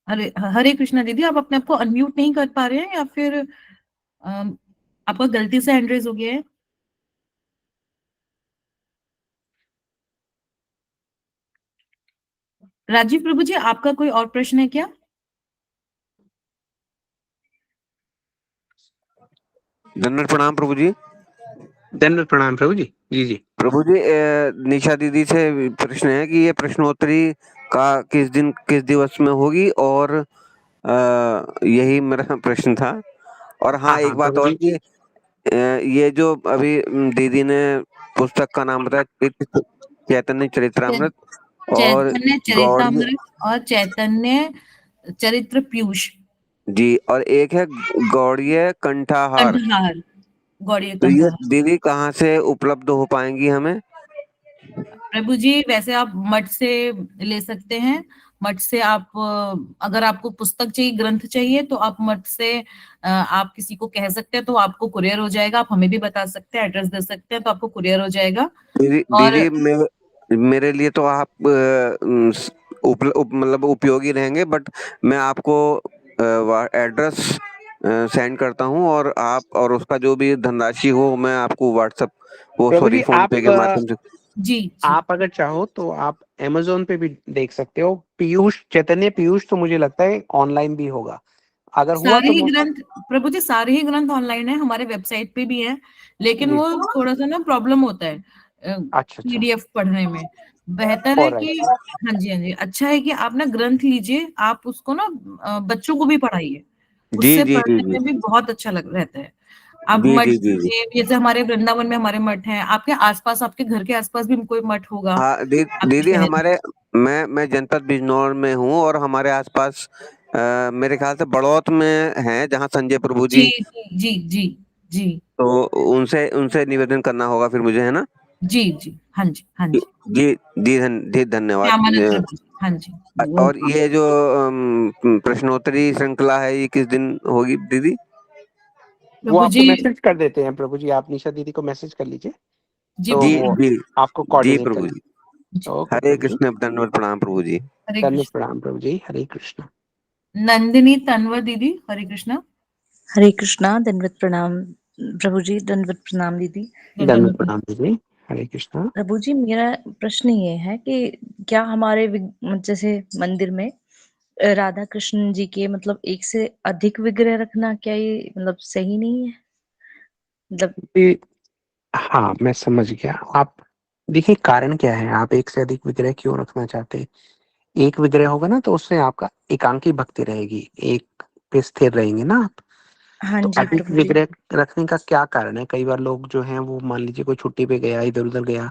हरे हरे कृष्णा दीदी, आप अपने आप को अनम्यूट नहीं कर पा रहे हैं या फिर आपका गलती से हैंड रेज हो गया है? राजीव प्रभु जी, आपका कोई और प्रश्न है क्या? दंडवत प्रणाम प्रभु जी। दंडवत प्रणाम प्रभु जी। जी, जी। प्रभु जी, निशा दीदी से प्रश्न है कि ये प्रश्नोत्तरी का किस दिन किस दिवस में होगी, और यही मेरा प्रश्न था। और हाँ, हाँ, एक हाँ, बात प्रभु और जी। कि ये जो अभी दीदी ने पुस्तक का नाम बताया, चैतन्य चरितरामृत और चैतन्य गौड़ीय, चरितमृत और चैतन्य चरित्र पीयूष, जी, और एक है गौड़ीय कंठाहार। कंठहार, गौड़ीय तो ये कंठहार। दीदी कहाँ से उपलब्ध हो पाएंगी हमें? प्रभु जी वैसे आप मठ से ले सकते हैं। मठ से आप अगर आपको पुस्तक चाहिए, ग्रंथ चाहिए, तो आप मठ से आप किसी को कह सकते हैं तो आपको कुरियर हो जाएगा। आप हमें भी बता सकते हैं, एड्रेस दे सकते हैं तो आपको कुरियर हो जाएगा। दीदी और दीदी मेरे लिए तो आप मतलब उपयोगी रहेंगे, बट मैं आपको एड्रेस सेंड करता हूँ, और आप और उसका जो भी धनराशि हो मैं आपको व्हाट्सएप, वो प्रभु सॉरी जी फोन पे के माध्यम से। जी जी, आप अगर चाहो तो आप अमेज़न पे भी देख सकते हो। पीयूष, चैतन्य पीयूष तो मुझे लगता है ऑनलाइन भी होगा। अगर हुआ सारे तो ही मुझ ग्रंथ, प्रभु जी सारे ही ग्रंथ ऑनलाइन है, हमारे वेबसाइट पे भी है। लेकिन जी। वो थोड़ा सा ना प्रॉब्लम होता है अच्छा, अच्छा। पीडीएफ पढ़ने में। बेहतर है कि, ऑलराइट। हाँ जी हाँ जी, अच्छा है कि आप ना ग्रंथ लीजिए, आप उसको ना बच्चों को भी पढ़ाइए। जी उससे जी जी पढ़ने जी में भी बहुत अच्छा लग रहता है। आप जी मठ जी जी जी। में, जैसे हमारे वृंदावन में हमारे मठ हैं, आपके आसपास, आपके घर के आसपास भी कोई मठ होगा हाँ आपके दीदी, शहर में। हमारे मैं जनपद बिजनौर में हूँ, और हमारे आसपास मेरे ख्याल से बड़ौत में है, जहाँ संजय प्रभु जी जी। जी जी जी जी तो उनसे उनसे निवेदन करना होगा फिर मुझे, है ना? जी जी, हाँ जी हाँ जी जी। जी जी, धन्यवाद। श्यामानंद प्रभु जी। हाँ जी। और ये जो प्रश्नोत्तरी श्रृंखला है ये किस दिन होगी दीदी? वो प्रभु आपको जी, मैसेज कर देते हैं प्रभु जी, आप निशा दीदी को मैसेज कर लीजिए जी तो जी प्रभु वो जी, जी आपको जी कोऑर्डिनेट कर प्रभु जी। देंगे। ओके हरे प्रभु जी, कृष्ण, दंडवत प्रणाम प्रभु जी। हरे दंड कृष्ण। प्रणाम प्रभु जी, हरे कृष्ण। नंदिनी तन्वर दीदी, हरे कृष्णा। हरे कृष्णा, दंडवत प्रणाम प्रभु जी, दंडवत प्रणाम दीदी। दंड प्रणाम दीदी, हरे कृष्ण। प्रभु जी, मेरा प्रश्न ये है कि क्या हमारे जैसे मंदिर में राधा कृष्ण जी के मतलब एक से अधिक विग्रह रखना, क्या ये मतलब सही नहीं है? मतलब ये- हाँ मैं समझ गया। आप देखिए कारण क्या है, आप एक से अधिक विग्रह क्यों रखना चाहते हैं? एक विग्रह होगा ना तो उससे आपका एकांकी भक्ति रहेगी, एक पे स्थिर रहेंगे ना आप। हाँ तो जी अधिक प्रभु जी। विग्रह रखने का क्या कारण है? कई बार लोग जो हैं वो मान लीजिए कोई छुट्टी पे गया, इधर उधर गया,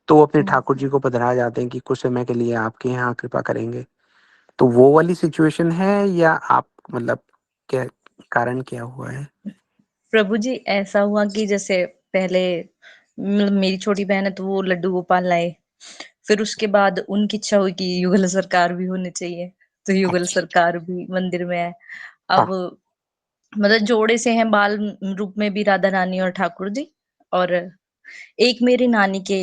तो वो अपने ठाकुर जी को पधरा जाते हैं कि कुछ समय के लिए आपके यहाँ कृपा करेंगे। तो वो वाली सिचुएशन है या आप मतलब क्या कारण क्या हुआ है? प्रभु जी, ऐसा हुआ कि जैसे पहले मेरी छोटी बहन है तो वो लड्डू गोपाल लाए, फिर उसके बाद उनकी इच्छा हुई कि युगल सरकार भी होनी चाहिए, तो युगल अच्छा। सरकार भी मंदिर में है। हाँ। अब मतलब जोड़े से हैं बाल रूप में भी राधा रानी और ठाकुर जी, और एक मेरी नानी के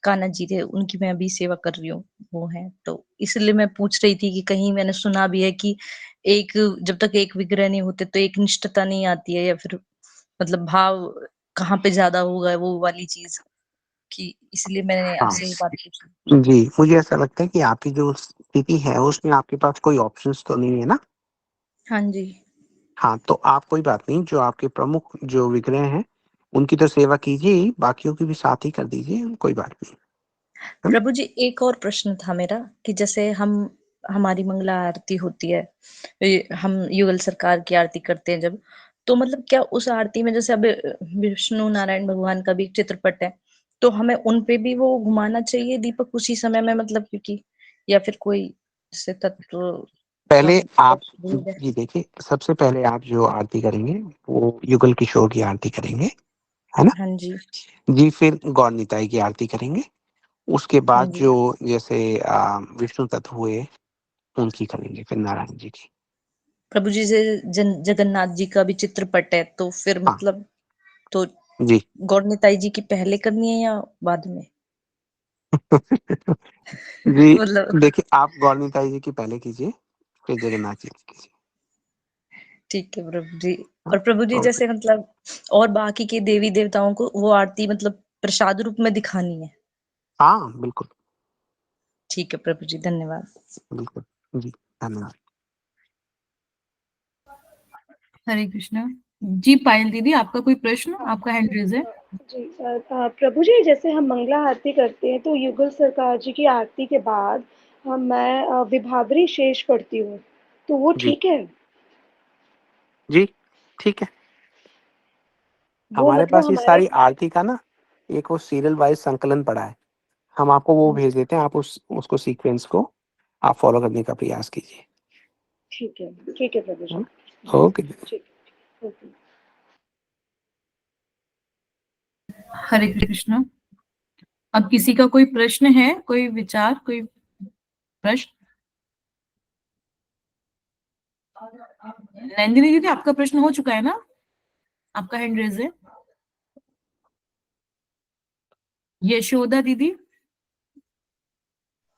कान्हा जी थे, उनकी मैं अभी सेवा कर रही हूँ, वो है। तो इसलिए मैं पूछ रही थी कि कहीं मैंने सुना भी है कि एक जब तक एक विग्रह नहीं होते तो एक निष्ठता नहीं आती है, या फिर मतलब भाव कहाँ पे ज्यादा होगा वो वाली चीज, कि इसलिए मैंने हाँ आपसे ये बात पूछी। जी, मुझे ऐसा लगता है कि आपकी जो स्थिति है उसमें आपके पास कोई ऑप्शंस तो नहीं है ना। हाँ जी। हाँ तो आप कोई बात नहीं, जो आपके प्रमुख जो विग्रह हैं उनकी तो सेवा कीजिए ही, बाकियों की भी साथ ही कर दीजिए, कोई बात नहीं है ना। प्रभु जी, एक और प्रश्न था मेरा कि जैसे हम हमारी मंगला आरती होती है, हम युगल सरकार की आरती करते हैं जब, तो मतलब क्या उस आरती में जैसे अब विष्णु नारायण भगवान का भी चित्रपट है, तो हमें उन पे भी वो घुमाना चाहिए दीपक उसी समय में, मतलब क्योंकि या फिर कोई जैसे तत्व का पहले आप भेद है? जी देखिए, सबसे पहले आप जो आरती करेंगे वो युगल किशोर की आरती करेंगे, है ना। हाँ जी। जी फिर गौर निताई की आरती करेंगे, उसके हाँ बाद जी। जो जैसे विष्णु तत्व हुए उनकी करेंगे, फिर नारायण जी की। प्रभु जी से जगन्नाथ जी का भी चित्रपट है, तो फिर हाँ मतलब तो जी। गौरनिताई जी की पहले करनी है या बाद में? जी मतलब देखिए, आप गौर निताई जी की पहले कीजिए, फिर जगन्नाथ जी की कीजिए। ठीक है प्रभु जी। हाँ, और प्रभु जी ओके। जैसे मतलब और बाकी के देवी देवताओं को वो आरती मतलब प्रसाद रूप में दिखानी है? हाँ बिल्कुल। ठीक है प्रभु जी, धन्यवाद। बिल्कुल। जी धन्यवाद। हरे कृष्णा। जी पायल दीदी, आपका कोई प्रश्न, आपका हैंड रेज है। जी प्रभु जी, जैसे हम मंगला आरती करते हैं तो युगल सरकार जी की आरती के बाद मैं विभावरी शेष पढ़ती हूँ, तो वो जी ठीक है? जी ठीक है। वो हमारे मतलब पास ये हमारे सारी आरती का ना एक वो सीरियल वाइज संकलन पड़ा है, हम आपको वो भेज देते हैं, आप उसको सीक्वेंस को आप फॉलो करने का प्रयास कीजिए। ठीक है प्रभु जी। हाँ? ओके। ठीक ओके। हरे कृष्णा। अब किसी का कोई प्रश्न है, कोई विचार, कोई प्रश्न? नंदिनी दीदी, आपका प्रश्न हो चुका है ना, आपका हैंड रेज है। यशोदा दीदी।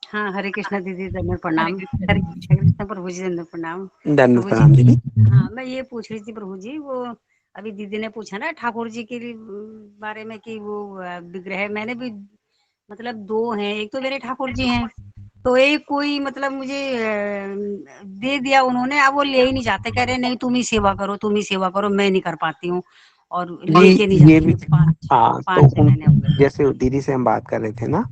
हाँ, हरे कृष्णा दीदी, दंडवत हरे प्रणाम। कृष्णा हरे दीदी। कृष्णा प्रभु जी, दंडवत प्रणाम। धन्यवाद प्रभु जी, प्रणाम दीदी। हाँ मैं ये पूछ रही थी प्रभु जी, वो अभी दीदी ने पूछा ना ठाकुर जी के बारे में कि वो विग्रह मैंने भी मतलब दो हैं, एक तो मेरे ठाकुर जी हैं, तो एक कोई मतलब मुझे दे दिया उन्होंने, अब वो ले ही नहीं जाते, कह रहे नहीं तुम ही सेवा करो, तुम ही सेवा करो, मैं नहीं कर पाती हूँ, और जी लेके नहीं ये जाते भी मुझे। पाँच हाँ तो पाँच छह उन महीने हो गए। जैसे दीदी से हम बात कर रहे थे ना,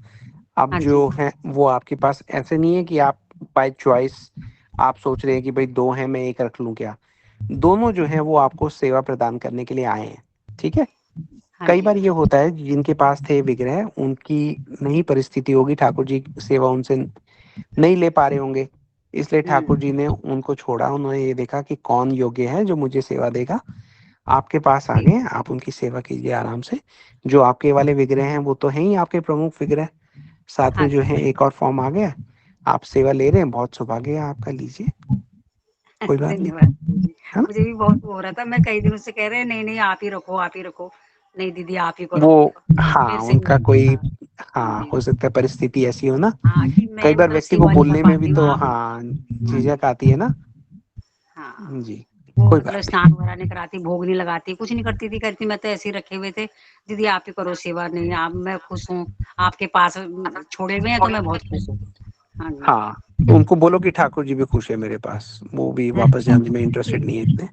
अब हाँ जी। जो है वो आपके पास ऐसे नहीं है कि आप बाय चॉइस आप सोच रहे हैं कि भाई दो हैं मैं एक रख लूं क्या। दोनों जो है वो आपको सेवा प्रदान करने के लिए आए हैं, ठीक है। हाँ कई जी। बार ये होता है जिनके पास थे विग्रह उनकी नहीं परिस्थिति होगी, ठाकुर जी सेवा उनसे नहीं ले पा रहे होंगे, इसलिए ठाकुर जी ने उनको छोड़ा, उन्होंने ये देखा कि कौन योग्य है जो मुझे सेवा देगा, आपके पास आ गए, आप उनकी सेवा कीजिए आराम से। जो आपके वाले विग्रह हैं वो तो है ही आपके प्रमुख विग्रह, साथ हाँ में जो जी। है एक और फॉर्म आ गया, आप सेवा ले रहे हैं, बहुत सौभाग्य है आपका, लीजिए, कोई बात नहीं, धन्यवाद प्रभु जी। है ना? मुझे भी बहुत वो हो रहा था, मैं कई दिनों से कह रहे नहीं नहीं आप ही रखो, आप ही रखो। नहीं दीदी आप ही करो। वो फिर हाँ, से उनका कोई हाँ, जी हो सकता है परिस्थिति ऐसी हो ना, हाँ कि कई मैं बार मतलब व्यक्ति को सेवा नहीं कर बोलने में भी पाती तो हूँ। हाँ, झिझक आती है ना? हाँ जी, वो कोई मतलब बात नहीं। स्नान वगैरह नहीं कराती, भोग नहीं लगाती, कुछ नहीं करती थी, कहती मैं तो ऐसे ही रखे हुए थे। दीदी आप ही करो सेवा, नहीं आप, मैं खुश हूँ आपके पास छोड़े हुए हैं तो मैं बहुत खुश हूँ। हाँ जी। हाँ, तो उनको बोलो कि ठाकुर जी भी खुश है मेरे पास, वो भी वापस जाने में इंटरेस्टेड नहीं है इतने,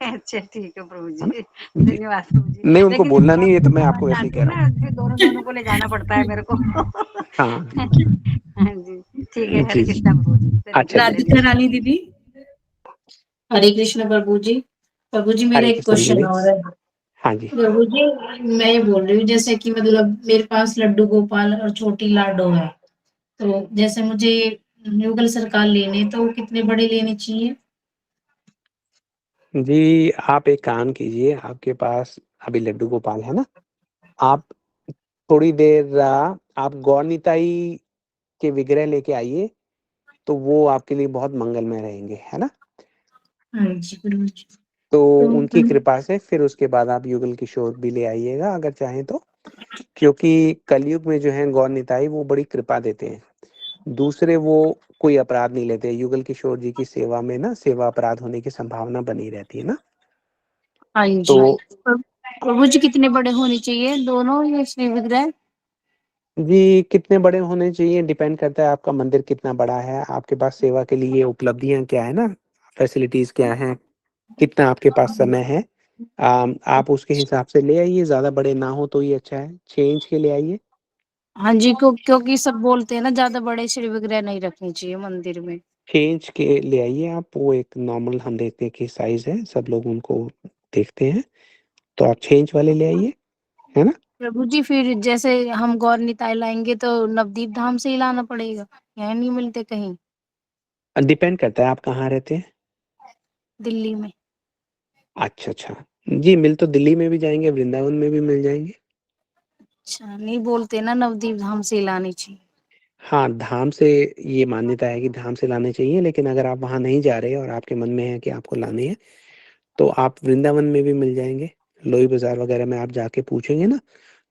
अच्छा ठीक है प्रभु है ना? जी। जी, धन्यवाद प्रभु जी। नहीं उनको लेकिन बोलना नहीं है, तो मैं भगवान आपको वैसे ही जानते कह हैं रहा हूँ। ना, फिर दोनों दोनों को ले जाना पड़ता है मेरे को। हाँ, हाँ जी ठीक है, जी, हरे जी, कृष्णा प्रभु जी, हरे अच्छा कृष्णा। दीदी, राधिका रानी दीदी। हरे कृष्ण प्रभु जी। प्रभु जी मेरा हरे एक कृष्ण क्वेश्चन दीदी, और है। हाँ जी, प्रभु जी मैं ये बोल रही हूँ, जैसे कि मतलब मेरे पास लड्डू गोपाल और छोटी लाडो है, तो जैसे मुझे युगल सरकार लेने, तो वो कितने बड़े लेने चाहिए? जी, आप एक काम कीजिए, आपके पास अभी लड्डू गोपाल है ना, आप थोड़ी देर आप गौरनिताई के विग्रह लेके आइए, तो वो आपके लिए बहुत मंगलमय रहेंगे, है ना? हाँ जी प्रभु जी। तो तो उनकी कृपा से फिर उसके बाद आप युगल किशोर भी ले आइएगा अगर चाहें तो, क्योंकि कलयुग में जो है गौर निताई वो बड़ी कृपा देते हैं। दूसरे वो कोई अपराध नहीं लेते। युगल किशोर जी की सेवा में ना सेवा अपराध होने की संभावना बनी रहती है ना। हाँ तो जी। प्रभु जी कितने बड़े होने चाहिए, दोनों या श्री विग्रह? जी, कितने बड़े होने चाहिए डिपेंड करता है आपका मंदिर कितना बड़ा है, आपके पास सेवा के लिए उपलब्धियाँ क्या है ना, फैसिलिटीज़ क्या हैं, कितना आपके पास समय है। आप उसके हिसाब से ले आइए, ज़्यादा बड़े ना हो तो ही अच्छा है, 6 इंच के ले आइए। हाँ जी, क्योंकि सब बोलते हैं ना ज्यादा बड़े श्री विग्रह नहीं रखने चाहिए मंदिर में। 6 इंच के ले आइए आप, वो एक नॉर्मल हम देखते हैं कि साइज़ है, सब लोग उनको देखते हैं, तो आप 6 इंच वाले ले आइए, है ना? प्रभु जी फिर जैसे हम गौर निताई लाएंगे तो नवदीप धाम से ही लाना पड़ेगा, यहाँ नहीं मिलते कहीं? डिपेंड करता है आप कहाँ रहते हैं? दिल्ली में। अच्छा, अच्छा। जी, मिल तो दिल्ली में भी जाएँगे, वृंदावन में भी मिल जाएँगे। अच्छा, नहीं बोलते ना नवदीप धाम से ही लानी चाहिए। हाँ, धाम से ये मान्यता है कि धाम से लाने चाहिए, लेकिन अगर आप वहाँ नहीं जा रहे और आपके मन में है कि आपको लाने हैं, तो आप वृंदावन में भी मिल जाएँगे। लोई बाज़ार वगैरह में आप जाके पूछेंगे ना,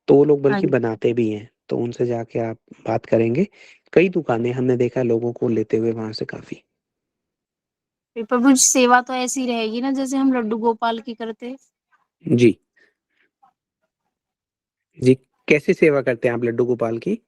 तो वो लोग हाँ बल्कि जी। बनाते भी हैं, तो उनसे जाके आप बात करेंगे। कई दुकानें हमने देखा है लोगों को लेते हुए वहाँ से काफ़ी। फिर प्रभु जी सेवा तो ऐसी रहेगी ना जैसे हम लड्डू गोपाल की करते? जी, जी। कैसे सेवा करते हैं आप लड्डू गोपाल की?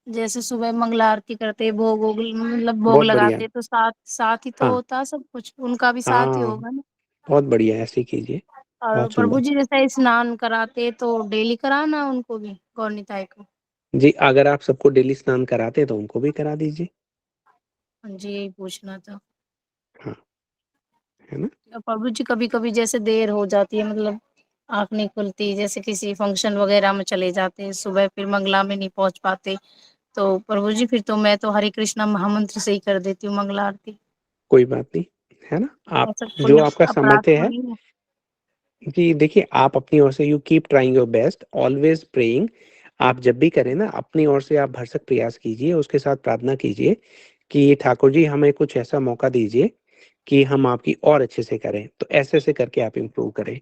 जैसे सुबह मंगला आरती करते, भोग मतलब भोग बहुत बढ़िया। लगाते, तो साथ साथ ही तो हाँ, होता सब कुछ, उनका भी साथ ही हाँ, होगा ना। बहुत बढ़िया ऐसे ही कीजिए, और बहुत प्रभु सुंदर। जी जैसे स्नान कराते तो डेली कराना उनको भी, गौर निताई को? जी, अगर आप सबको डेली स्नान कराते हैं तो उनको भी करा दीजिए। हाँ जी, यही पूछना था। हाँ, है ना? प्रभु जी कभी कभी जैसे देर हो जाती है, मतलब आँख नहीं खुलती, जैसे किसी फंक्शन वगैरह में चले जाते हैं सुबह, फिर मंगला में नहीं पहुंच पाते, तो प्रभु जी फिर तो मैं तो हरे कृष्णा महामंत्र से ही कर देती हूँ मंगला आरती। कोई बात नहीं, है ना? आप ऐसा कोई जो आपका अपराध सामर्थ्य तो है नहीं है? जी, देखिए आप अपनी ओर से you keep trying your best, always praying. आप जब भी करें ना अपनी ओर से आप भरसक प्रयास कीजिए, उसके साथ प्रार्थना कीजिए कि ठाकुर जी हमें कुछ ऐसा मौका दीजिए कि हम आपकी और अच्छे से करें। तो ऐसे-ऐसे करके आप इम्प्रूव करें,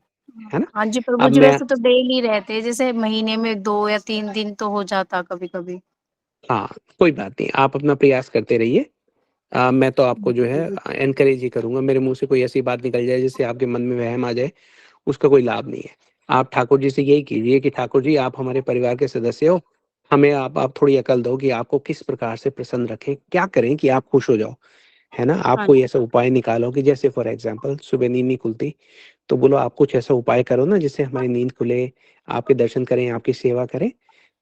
है ना? हाँ जी, प्रभु अब जी मैं वैसे तो डेली रहते हैं, जैसे महीने में 2 या 3 दिन तो हो जाता कभी-कभी। हाँ, कोई बात नहीं, आप अपना प्रयास करते रहिए। मैं तो आपको जो है एनकरेज ही करूँगा, मेरे मुँह से कोई ऐसी बात निकल जाए जिससे आपके मन में वहम आ जाए, उसका कोई लाभ नहीं है। आप ठाकुर जी से यही कीजिए कि ठाकुर जी आप हमारे परिवार के सदस्य हो, हमें आप थोड़ी अकल दो कि आपको किस प्रकार से प्रसन्न रखें, क्या करें कि आप खुश हो जाओ, है ना? आप हाँ कोई जी। ऐसा उपाय निकालो कि जैसे फॉर एग्ज़ाम्पल सुबह नींद नहीं खुलती, तो बोलो आप कुछ ऐसा उपाय करो ना जिससे हमारी नींद खुले, आपके दर्शन करें, आपकी सेवा करें।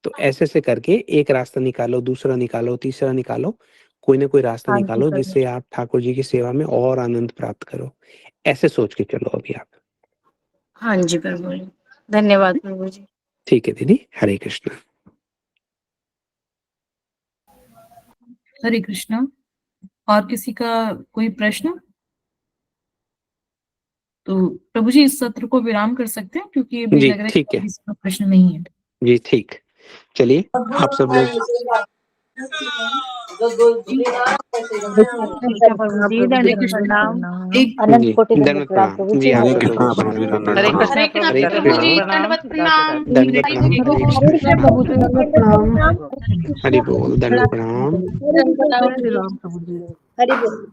तो ऐसे-ऐसे करके एक रास्ता निकालो, दूसरा निकालो, तीसरा निकालो, कोई ना कोई रास्ता हाँ जी, निकालो प्रभु जिससे जी। आप ठाकुर जी की सेवा में और आनंद प्राप्त करो। ऐसे सोच के चलो अभी आप। हाँ जी, प्रभु जी। धन्यवाद प्रभु जी। ठीक है दीदी, हरे कृष्ण। हरे कृष्णा। और किसी का कोई प्रश्न? तो प्रभु जी इस सत्र को विराम कर सकते हैं, क्योंकि अभी जी, लग रहा है ठीक कि है। किसी का प्रश्न नहीं है। जी, ठीक। चलिए, आप सब लोग कृष्ण प्रभु जी, दंड प्रणाम। अनंत जी कोटि दंड दंडवत प्रणाम प्रणाम प्रभु जी। जी। हाँ हरे प्रभु कृष्णा जी प्रभु जी, दंडवत हरे प्रणाम। कृष्ण प्रभु हरे जी, कृष्णा दंडवत प्रणाम। दंडवत प्रणाम हरे कृष्णा प्रभु जी, हरि बोल दंडवत प्रणाम। हरि बोल।